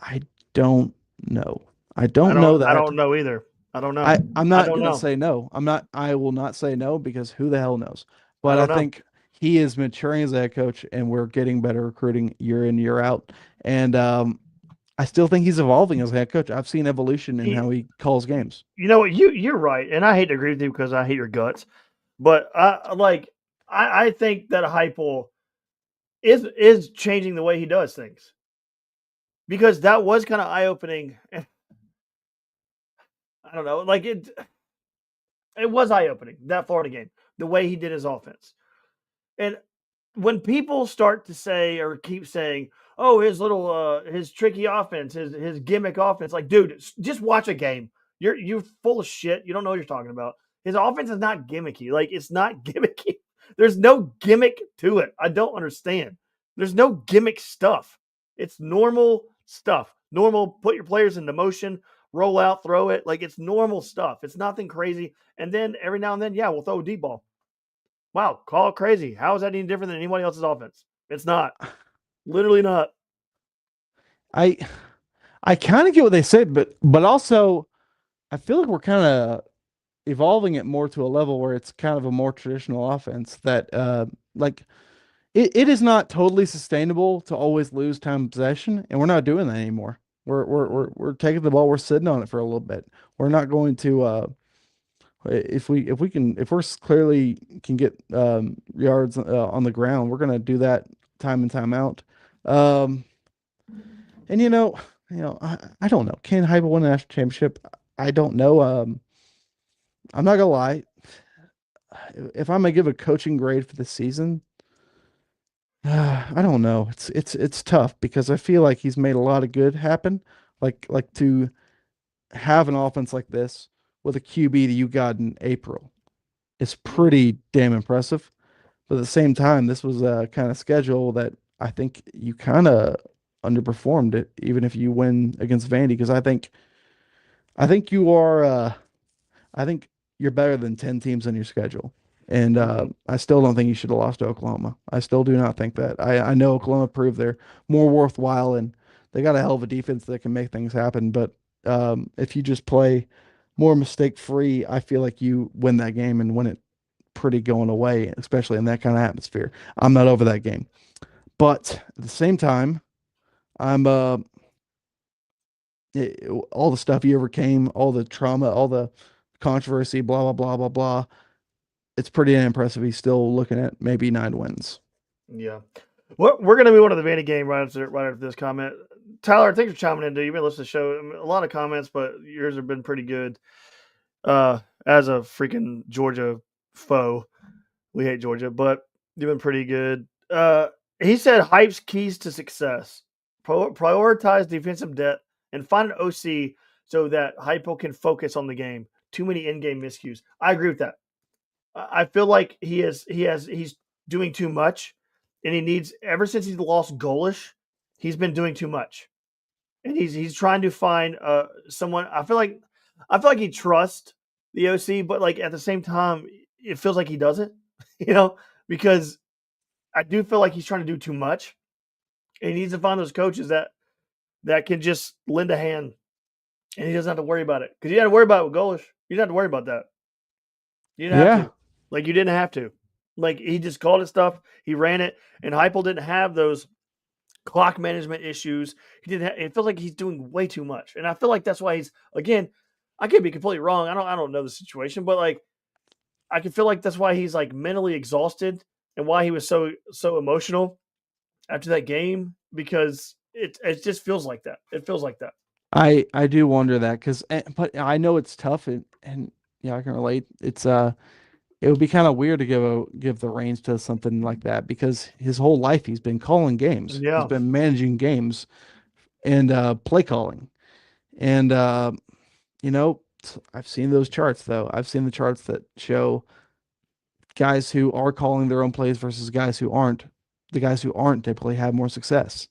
I don't know. I I don't know don't. I that. don't know either. I don't know. I'm I not don't gonna know. say no. I will not say no because who the hell knows? I But I don't know. think he is maturing as a head coach and we're getting better recruiting year in, year out. And I still think he's evolving as a head coach. I've seen evolution in how he calls games. You know what? You're right, and I hate to agree with you because I hate your guts, but I think that Hype will is changing the way he does things because that was kind of eye opening. I don't know, like it was eye opening that Florida game, the way he did his offense, and when people start to say or keep saying, "Oh, his tricky offense, his gimmick offense," like, dude, just watch a game. You're full of shit. You don't know what you're talking about. His offense is not gimmicky. Like, it's not gimmicky. There's no gimmick to it. I don't understand. There's no gimmick stuff. It's normal stuff. Normal. Put your players into motion. Roll out, throw it. Like, it's normal stuff. It's nothing crazy. And then every now and then, yeah, we'll throw a deep ball. Wow, call it crazy. How is that any different than anybody else's offense? It's not. Literally not. I I kind of get what they say, but also I feel like we're kind of evolving it more to a level where it's kind of a more traditional offense that like it is not totally sustainable to always lose time of possession, and we're not doing that anymore. We're taking the ball, we're sitting on it for a little bit. We're not going to if we're clearly can get yards on the ground, we're gonna do that time and time out. Um, and I don't know. Can Hyper win a national championship? I don't know. I'm not gonna lie. If I'm gonna give a coaching grade for the season, I don't know. It's tough because I feel like he's made a lot of good happen. Like to have an offense like this with a QB that you got in April is pretty damn impressive. But at the same time, this was a kind of schedule that I think you kind of underperformed it, even if you win against Vandy, because I think you are I think you're better than 10 teams on your schedule. And Mm-hmm. I still don't think you should have lost to Oklahoma. I still do not think that. I know Oklahoma proved they're more worthwhile and they got a hell of a defense that can make things happen. But if you just play more mistake free, I feel like you win that game and win it pretty going away, especially in that kind of atmosphere. I'm not over that game. But at the same time, I'm all the stuff you overcame, all the trauma, all the controversy, blah blah blah blah blah. It's pretty impressive. He's still looking at maybe 9 wins. Yeah. We're going to move on to the Vandy game right after this comment. Tyler, thanks for chiming in, dude. You've been listening to the show. I mean, a lot of comments, but yours have been pretty good. As a freaking Georgia foe, we hate Georgia, but you've been pretty good. He said Hype's keys to success: prioritize defensive depth and find an OC so that Hypo can focus on the game. Too many in-game miscues. I agree with that. I feel like he's doing too much, and he needs ever since he's lost Golish, he's been doing too much, and he's trying to find someone. I feel like he trusts the OC, but like at the same time, it feels like he doesn't, you know, because I do feel like he's trying to do too much, and he needs to find those coaches that can just lend a hand, and he doesn't have to worry about it because you had to worry about it with Golish. You didn't have to worry about that. You didn't have Yeah. to, like you didn't have to. Like he just called it stuff. He ran it, and Heupel didn't have those clock management issues. He didn't. It feels like he's doing way too much, and I feel like that's why he's again. I could be completely wrong. I don't know the situation, but like I can feel like that's why he's like mentally exhausted and why he was so emotional after that game because it just feels like that. It feels like that. I do wonder that because, but I know it's tough and yeah, I can relate. It would be kind of weird to give the reins to something like that because his whole life he's been calling games. He's Yeah, been managing games and play calling. And you know, I've seen those charts though. I've seen the charts that show guys who are calling their own plays versus guys who aren't. The guys who aren't typically have more success.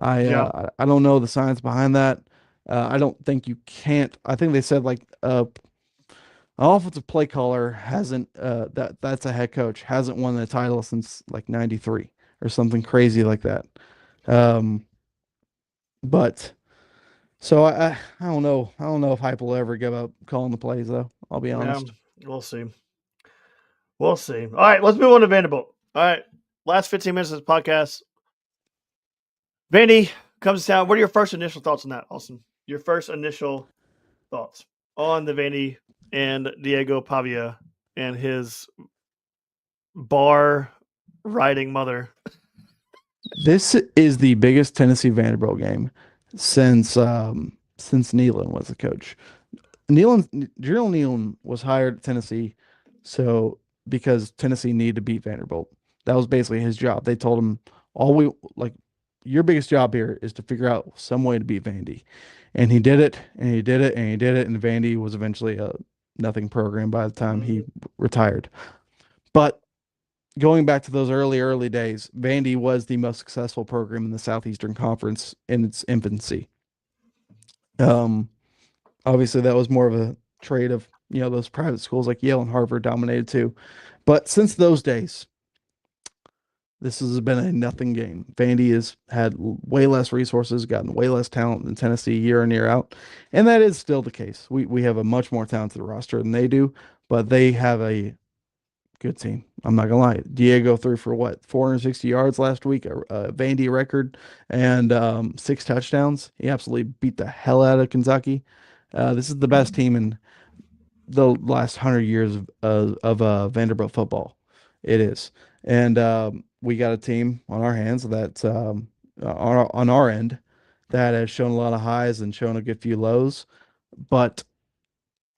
yeah, I don't know the science behind that. I don't think you can't. I think they said like an offensive play caller hasn't that's a head coach hasn't won the title since like 93 or something crazy like that. Um, but so I don't know. I don't know if Hype will ever give up calling the plays though. I'll be yeah. honest. We'll see. We'll see. All right, let's move on to Vanderbilt. All right, last 15 minutes of this podcast. Vandy comes to town. What are your first initial thoughts on that, Austin? Your first initial thoughts on the Vandy and Diego Pavia and his bar riding mother. This is the biggest Tennessee Vanderbilt game since Nealon was the coach. Drill Nealon was hired at Tennessee, so because Tennessee needed to beat Vanderbilt. That was basically his job. They told him all we like your biggest job here is to figure out some way to beat Vandy. And he did it, and he did it, and he did it, and Vandy was eventually a nothing program by the time he retired. But going back to those early days, Vandy was the most successful program in the Southeastern Conference in its infancy. Um, Obviously, that was more of a trade of those private schools like Yale and Harvard dominated too. But since those days, this has been a nothing game. Vandy has had way less resources, gotten way less talent than Tennessee year in year out, and that is still the case. We have a much more talented roster than they do, but they have a good team. I'm not gonna lie. Diego threw for what 460 yards last week, a Vandy record, and 6 touchdowns. He absolutely beat the hell out of Kentucky. This is the best team in the last 100 years of Vanderbilt football. It is, and we got a team on our hands that's on our end that has shown a lot of highs and shown a good few lows, but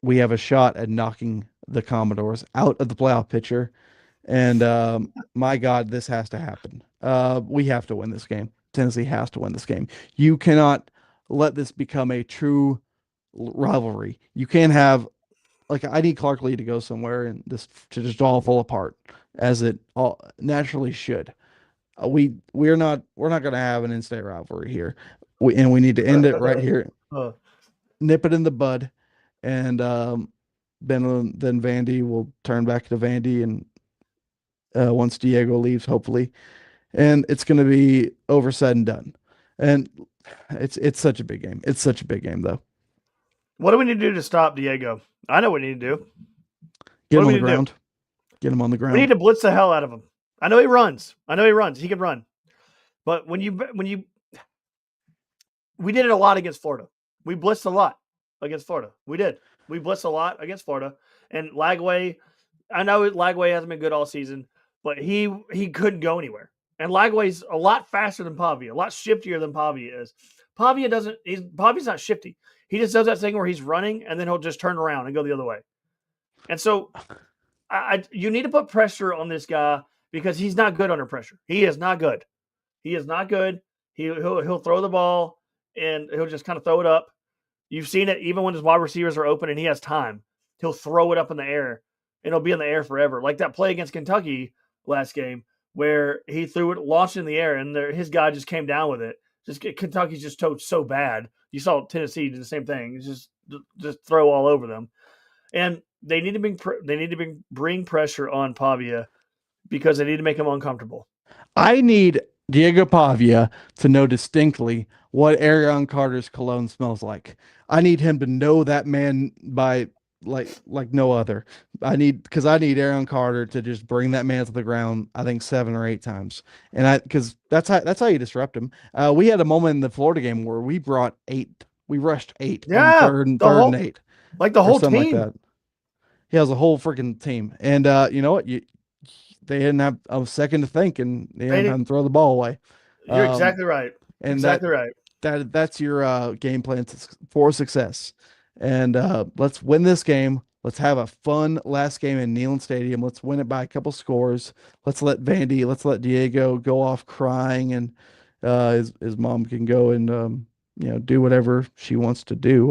we have a shot at knocking the Commodores out of the playoff picture. And my God, this has to happen. We have to win this game. Tennessee has to win this game. You cannot let this become a true rivalry. You can't have like I need Clark Lee to go somewhere and this to just all fall apart as it all naturally should. We're not going to have an in-state rivalry here. And we need to end it right here, Uh, nip it in the bud, and then Vandy will turn back to Vandy, and once Diego leaves, hopefully, and it's going to be over said and done. And it's such a big game. It's such a big game, though. what do we need to do to stop Diego? I know what we need to do. Get What him do on we the need to do? ground. Get him on the We need ground. to blitz the hell out of him. I know he runs. I know he runs. He can run. But we did it a lot against Florida. We blitzed a lot against Florida. We did. We blitzed a lot against Florida. And Lagway, I know Lagway hasn't been good all season, but he couldn't go anywhere. And Lagway's a lot faster than Pavia, a lot shiftier than Pavia is. Pavia's not shifty. He just does that thing where he's running and then he'll just turn around and go the other way. And so you need to put pressure on this guy because he's not good under pressure. He is not good. He is not good. He'll throw the ball and he'll just kind of throw it up. You've seen it even when his wide receivers are open and he has time. He'll throw it up in the air and it'll be in the air forever. Like that play against Kentucky last game where he threw it, launched in the air, and his guy just came down with it. Kentucky's just so bad. You saw Tennessee do the same thing. It's just throw all over them. And they need to bring pressure on Pavia because they need to make him uncomfortable. I need Diego Pavia to know distinctly what Arion Carter's cologne smells like. I need him to know that man by like no other. I need Aaron Carter to just bring that man to the ground. I think 7 or 8 times, and I because that's how you disrupt him. We had a moment in the Florida game where we brought eight. We rushed eight on Yeah, the third and whole eight the or whole something like team. that. He has a whole freaking team, and you know what? They didn't have a second to think, and they didn't have They, to throw the ball away. you're Um, exactly right. and Exactly right. that's your game plan for success. And let's win this game. Let's have a fun last game in Neyland Stadium. Let's win it by a couple scores. Let's let Diego go off crying, and his mom can go and do whatever she wants to do.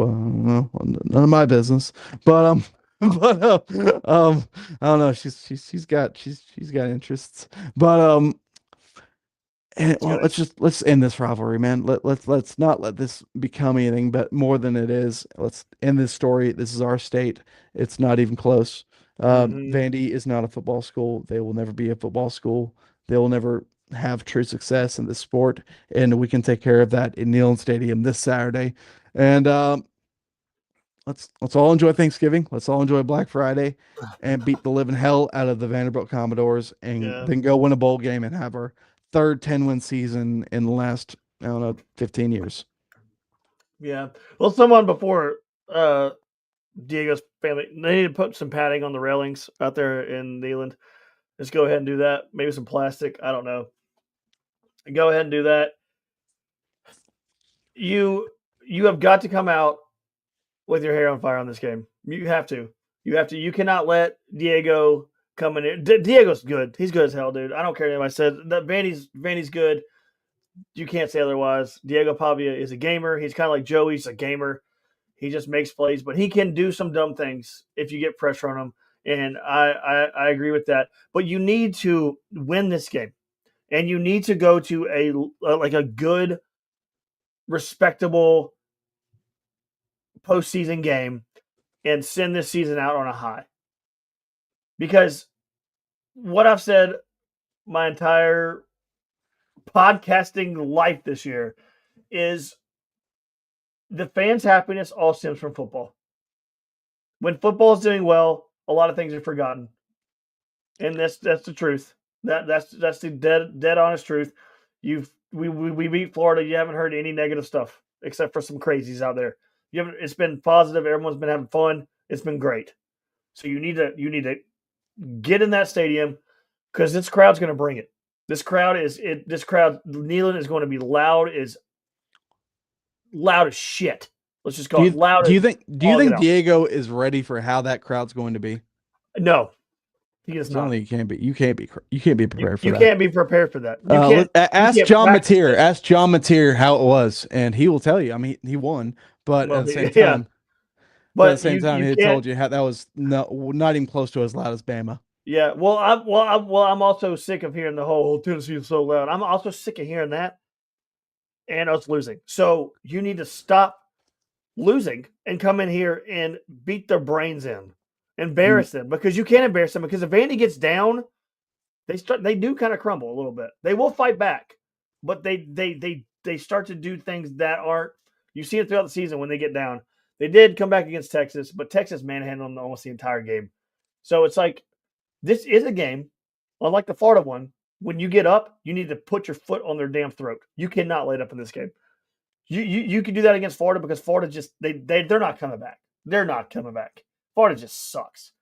None of my business. But but I don't know. She's got interests. But and, It's well, gonna. let's end this rivalry, man. Let's not let this become anything but more than it is. Let's end this story. This is our state. It's not even close. Hmm. Vandy is not a football school. They will never be a football school. They will never have true success in this sport, and we can take care of that in Neyland Stadium this Saturday. And let's all enjoy Thanksgiving. Let's all enjoy Black Friday, and beat the living hell out of the Vanderbilt Commodores, and Yeah. then go win a bowl game and have our third 10-win season in the last, I don't know, 15 years. Yeah. Well, someone before uh Diego's family, they need to put some padding on the railings out there in Neyland. Just go ahead and do that. Maybe some plastic. I don't know. Go ahead and do that. You you have got to come out with your hair on fire on this game. You have to. You have to. You cannot let Diego come in. Diego's good. He's good as hell, dude. I don't care what anybody says. That Vandy's good. You can't say otherwise. Diego Pavia is a gamer. He's kind of like Joey. He's a gamer. He just makes plays, but he can do some dumb things if you get pressure on him. And I agree with that. But you need to win this game, and you need to go to a good, respectable postseason game and send this season out on a high. Because what I've said my entire podcasting life this year is the fans' happiness all stems from football. When football is doing well, a lot of things are forgotten, and that's the truth. That's the dead honest truth. We beat Florida. You haven't heard any negative stuff except for some crazies out there. You haven't. It's been positive. Everyone's been having fun. It's been great. So you need to get in that stadium because this crowd's going to bring it. This crowd is it. This crowd, Neyland is going to be loud as shit. Let's just Do call it loud as do you all get think out. Diego is ready for how that crowd's going to be? No, he is 'Cause I don't not. think you can't be prepared for You that. can't be prepared for that. You Ask can't John practice Mateer. this. Ask John Mateer how it was, and he will tell you. I mean, he won, but at Well, the same yeah, time, but you he can't. told you how that was not even close to as loud as Bama. Yeah, I'm also sick of hearing the whole Tennessee is so loud. I'm also sick of hearing that and us losing. So you need to stop losing and come in here and beat their brains in, You embarrass them because you can't embarrass them because if Vandy gets down, they do kind of crumble a little bit. They will fight back, but they start to do things that aren't. You see it throughout the season when they get down. They did come back against Texas, but Texas manhandled them almost the entire game. So it's like this is a game, unlike the Florida one. When you get up, you need to put your foot on their damn throat. You cannot let up in this game. You can do that against Florida because Florida just they're not coming back. They're not coming back. Florida just sucks.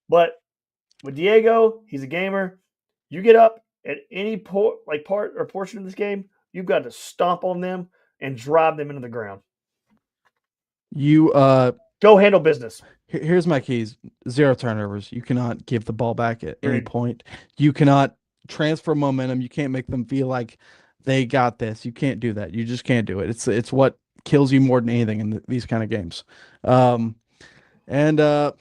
But with Diego, he's a gamer. You get up at any part or portion of this game, you've got to stomp on them and drive them into the ground. you Go handle business. here's my keys. Zero turnovers. You cannot give the ball back at any Agreed. point. You cannot transfer momentum. You can't make them feel like they got this. You can't do that. You just can't do it. It's what kills you more than anything in these kind of games. Um, and I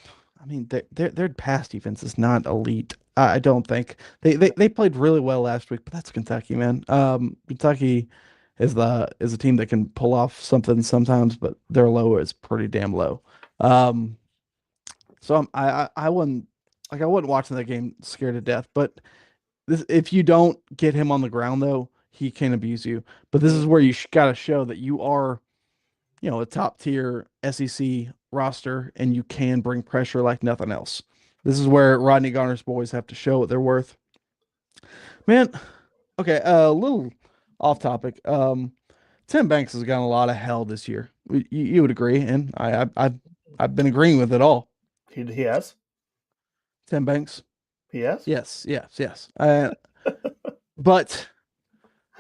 mean, their pass defense is not elite. I don't think they played really well last week, but that's Kentucky, man. Kentucky is a team that can pull off something sometimes, but their low is pretty damn low. Um, so I wasn't I wasn't watching that game scared to death. But this, if you don't get him on the ground though, he can abuse you. But this is Mm, where you got to show that you are, a top tier SEC roster and you can bring pressure like nothing else. This is where Rodney Garner's boys have to show what they're worth. Man, okay, a little off topic. Tim Banks has gotten a lot of hell this year. You would agree, and I've been agreeing with it all. He has. Tim Banks, He has. yes, yes, yes. But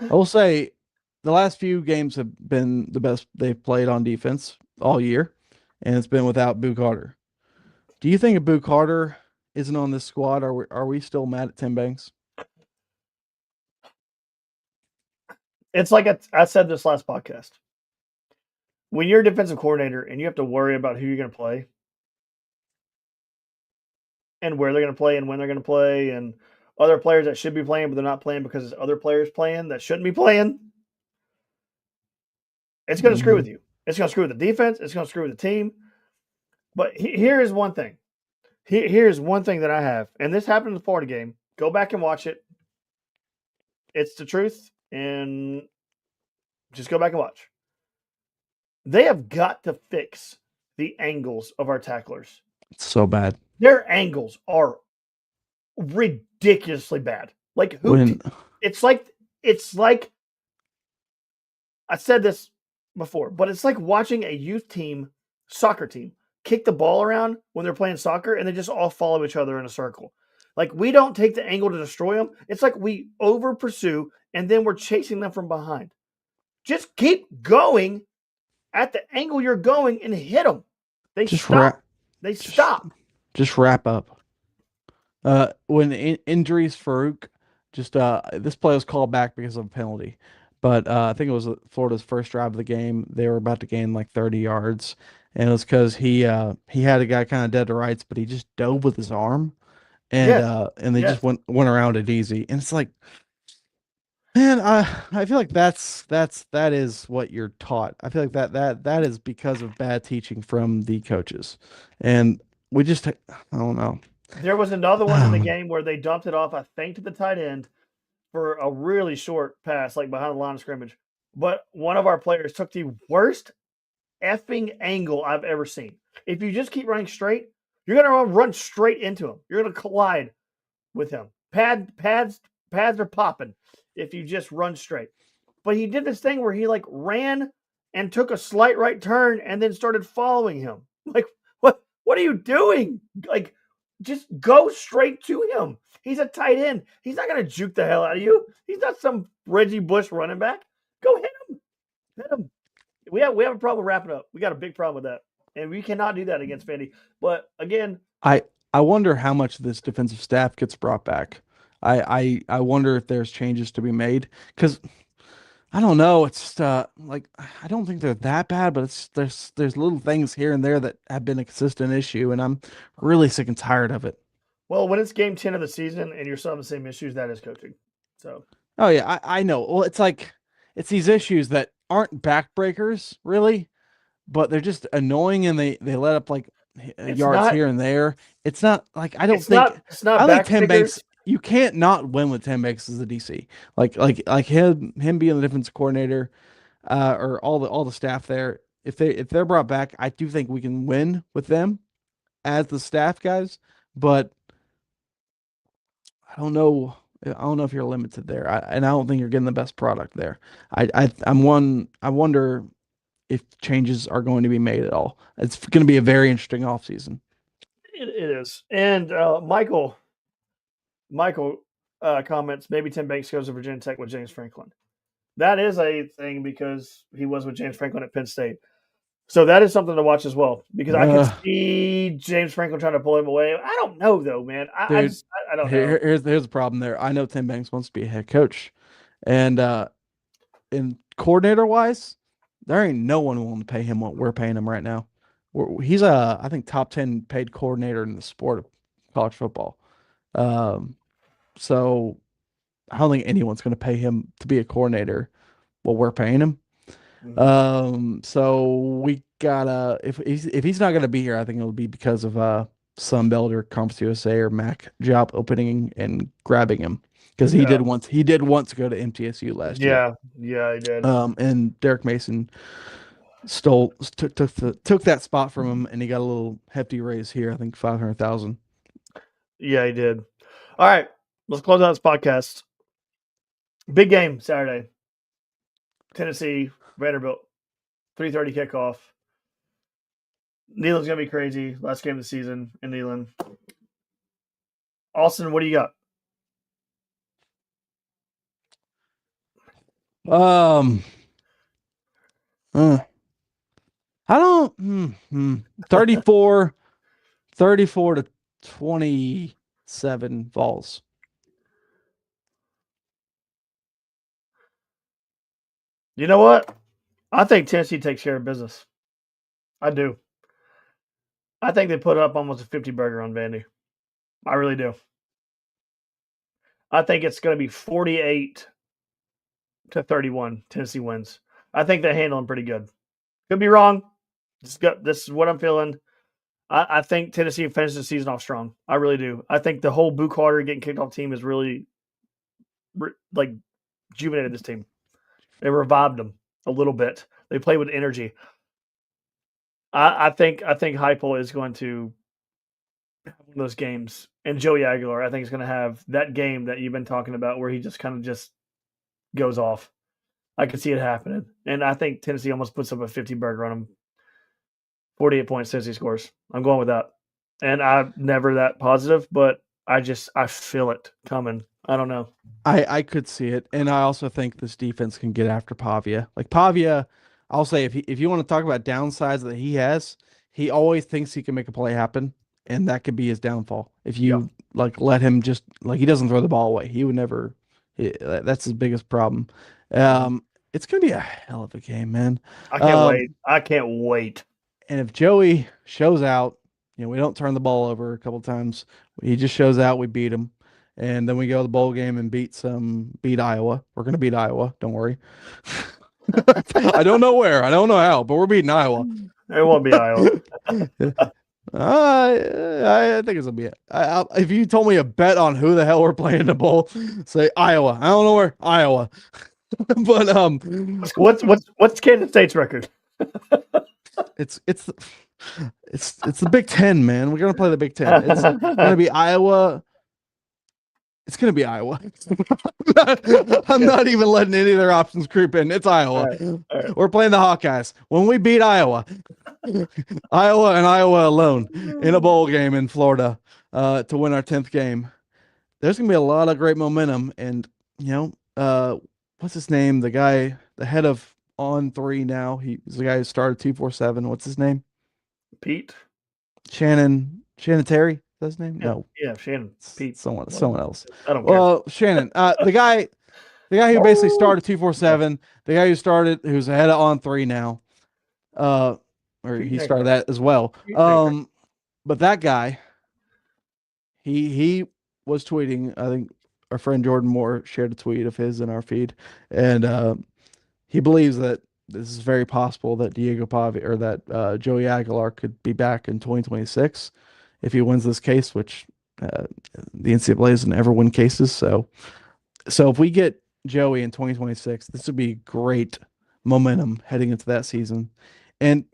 I will say the last few games have been the best they've played on defense all year, and it's been without Boo Carter. Do you think if Boo Carter isn't on this squad, are we still mad at Tim Banks? It's like I said this last podcast. When you're a defensive coordinator and you have to worry about who you're going to play and where they're going to play and when they're going to play and other players that should be playing but they're not playing because there's other players playing that shouldn't be playing, it's going to screw with you. It's going to screw with the defense. It's going to screw with the team. But here is one thing. Here's one thing that I have, and this happened in the Florida game. Go back and watch it. It's the truth, and just go back and watch. They have got to fix the angles of our tacklers. It's so bad. Their angles are ridiculously bad. Like it's like I said this before, but it's like watching a youth team, soccer team, kick the ball around when they're playing soccer and they just all follow each other in a circle. Like we don't take the angle to destroy them. It's like we over pursue and then we're chasing them from behind. Just keep going at the angle you're going and hit them. They stop. They stop. Just wrap up. When injuries, Farouk, just this play was called back because of a penalty. But I think it was Florida's first drive of the game. They were about to gain like 30 yards, and it was because he had a guy kind of dead to rights, but he just dove with his arm, and they just went around it easy. And it's like, man, I feel like that is what you're taught. I feel like that is because of bad teaching from the coaches, and we just I don't know. There was another one in the game where they dumped it off, I think, to the tight end for a really short pass, like behind the line of scrimmage. But one of our players took the worst effing angle I've ever seen. If you just keep running straight, you're going to run straight into him. You're going to collide with him. Pads are popping if you just run straight. But he did this thing where he like ran and took a slight right turn and then started following him. Like, what are you doing? Like, just go straight to him. He's a tight end. He's not going to juke the hell out of you. He's not some Reggie Bush running back. Go hit him. Hit him. We have a problem wrapping up. We got a big problem with that. And we cannot do that against Vandy. But again, I wonder how much of this defensive staff gets brought back. I wonder if there's changes to be made because I don't know. It's just like I don't think they're that bad, but there's little things here and there that have been a consistent issue, and I'm really sick and tired of it. Well, when it's game 10 of the season and you're still having the same issues, that is coaching. So. Oh yeah, I know. Well, it's like it's these issues that aren't backbreakers really, but they're just annoying and they let up like yards here and there. It's not like I don't think it's not. I think Tim Banks. You can't not win with Tim Banks as the DC. Like him being the defensive coordinator, or all the staff there. If they're brought back, I do think we can win with them as the staff guys. But I don't know. I don't know if you're limited there, and I don't think you're getting the best product there. I wonder if changes are going to be made at all. It's going to be a very interesting offseason. It is. And Michael comments, maybe Tim Banks goes to Virginia Tech with James Franklin. That is a thing because he was with James Franklin at Penn State. So that is something to watch as well because I can see James Franklin trying to pull him away. I don't know though, man. I don't know. Here's the problem there. I know Tim Banks wants to be a head coach, and in coordinator wise, there ain't no one willing to pay him what we're paying him right now. He's I think top 10 paid coordinator in the sport of college football. So I don't think anyone's going to pay him to be a coordinator what we're paying him. So we gotta if he's not gonna be here, I think it'll be because of Sun Belt or Conference USA or MAC job opening and grabbing him because he did want to go to MTSU last year. Yeah, he did. And Derek Mason took that spot from him, and he got a little hefty raise here. I think 500,000. Yeah, he did. All right, let's close out this podcast. Big game Saturday. Tennessee, Vanderbilt, 3:30 kickoff. Neyland's gonna be crazy. Last game of the season in Neyland. Austin, what do you got? Um, uh, I don't 34 to 27 Vols. You know what? I think Tennessee takes care of business. I do. I think they put up almost a 50 burger on Vandy. I really do. I think it's going to be 48 to 31. Tennessee wins. I think they handle them pretty good. Could be wrong. This is what I'm feeling. I think Tennessee finishes the season off strong. I really do. I think the whole Boo Carter getting kicked off team has really like rejuvenated this team. They revived them a little bit. They play with energy. I think Heupel is going to have one of those games, and Joey Aguilar, I think, is going to have that game that you've been talking about, where he just kind of just goes off. I can see it happening, and I think Tennessee almost puts up a 50 burger on him. 48 points Tennessee scores. I'm going with that, and I'm never that positive, but I feel it coming. I don't know. I could see it, and I also think this defense can get after Pavia. Like Pavia, I'll say if you want to talk about downsides that he has, he always thinks he can make a play happen, and that could be his downfall. If Yeah. you like let him just like he doesn't throw the ball away, he would never. That's his biggest problem. It's gonna be a hell of a game, man. I can't wait. I can't wait. And if Joey shows out, we don't turn the ball over a couple times. He just shows out, we beat him. And then we go to the bowl game and beat Iowa. We're going to beat Iowa. Don't worry. I don't know where. I don't know how, but we're beating Iowa. It won't be Iowa. I think it's going to be it. If you told me a bet on who the hell we're playing in the bowl, say Iowa. I don't know where. Iowa. But what's Kansas State's record? It's the Big Ten, man. We're gonna play the Big Ten. It's gonna be Iowa. It's gonna be Iowa. I'm not even letting any of their options creep in. It's Iowa. All right. We're playing the Hawkeyes. When we beat Iowa, Iowa and Iowa alone in a bowl game in Florida to win our 10th game, there's gonna be a lot of great momentum. And what's his name? The head of On3 now. He's the guy who started 247. What's his name? Pete. Shannon Terry. Is that his name? Yeah. No. Yeah, Shannon. Pete. Someone else. I don't care. Well, Shannon. The guy who basically started 247. The guy who's ahead of On3 now. Or he started that as well. But that guy, he was tweeting. I think our friend Jordan Moore shared a tweet of his in our feed, and he believes that this is very possible that Diego Pavia or that Joey Aguilar could be back in 2026 if he wins this case, which the NCAA doesn't ever win cases. So if we get Joey in 2026, this would be great momentum heading into that season. And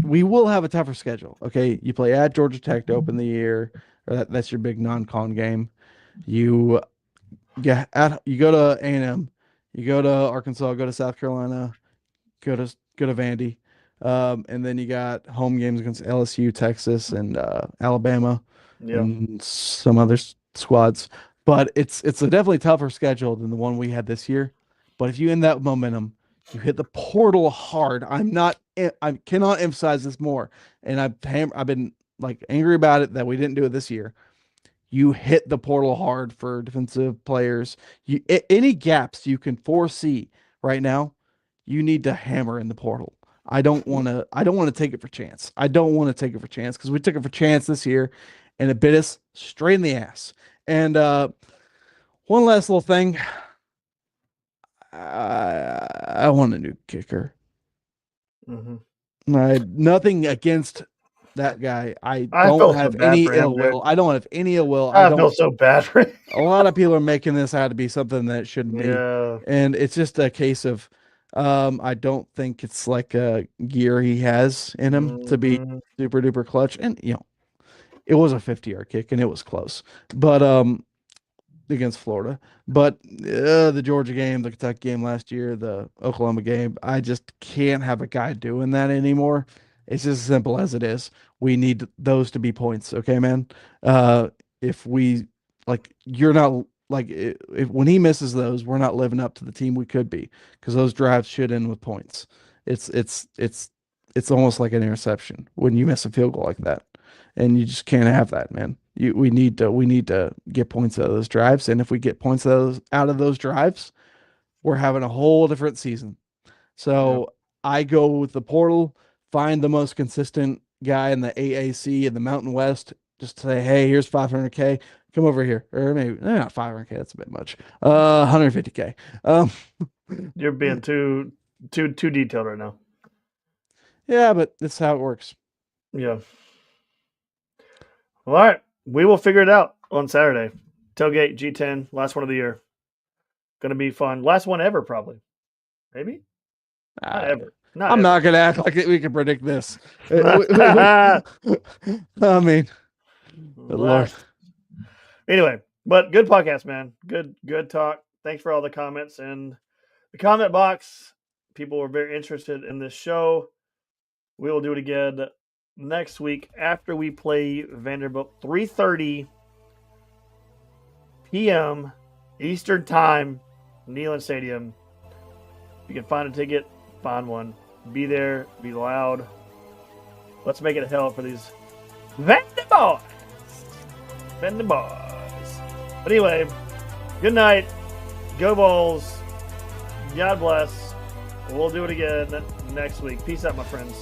we will have a tougher schedule. Okay. You play at Georgia Tech to open the year, or that's your big non-con game. You go to A&M, you go to Arkansas, go to South Carolina, go to Vandy, and then you got home games against LSU, Texas, and Alabama, and some other squads. But it's a definitely tougher schedule than the one we had this year. But if you end that momentum, you hit the portal hard. I cannot emphasize this more, and I've been like angry about it that we didn't do it this year. You hit the portal hard for defensive players. Any gaps you can foresee right now, you need to hammer in the portal. I don't want to take it for chance. I don't want to take it for chance because we took it for chance this year, and it bit us straight in the ass. And one last little thing, I want a new kicker. Mm-hmm. Nothing against that guy. I don't have any ill will. I don't have any ill will. I feel so bad for him. A lot of people are making this out to be something that it shouldn't be. And it's just a case of I don't think it's like a gear he has in him to be Mhm. super duper clutch. And it was a 50-yard kick and it was close. But against Florida. But the Georgia game, the Kentucky game last year, the Oklahoma game, I just can't have a guy doing that anymore. It's just as simple as it is. We need those to be points, okay, man? If we you're not if when he misses those, we're not living up to the team we could be because those drives should end with points. It's it's it's it's almost like an interception when you miss a field goal like that, and you just can't have that, man. We need to get points out of those drives, and if we get points out of those drives, we're having a whole different season. Yeah. So I go with the portal, find the most consistent guy in the AAC in the Mountain West, just say, hey, here's 500K, come over here, or maybe not 500K, that's a bit much. 150K. You're being too detailed right now. Yeah, but that's how it works. Yeah. All right. We will figure it out on Saturday. Tailgate G10, last one of the year. Gonna be fun. Last one ever, probably. Maybe? Not I, ever. Not I'm ever. not gonna act like we can predict this. I mean, good Lord. Last. Anyway, but good podcast, man. Good talk. Thanks for all the comments in the comment box. People were very interested in this show. We will do it again next week after we play Vanderbilt, 3:30 p.m. Eastern Time, Neyland Stadium. If you can find a ticket, find one. Be there, be loud. Let's make it hell for these Vanderbilt boys. But anyway, good night. Go Balls. God bless. We'll do it again next week. Peace out, my friends.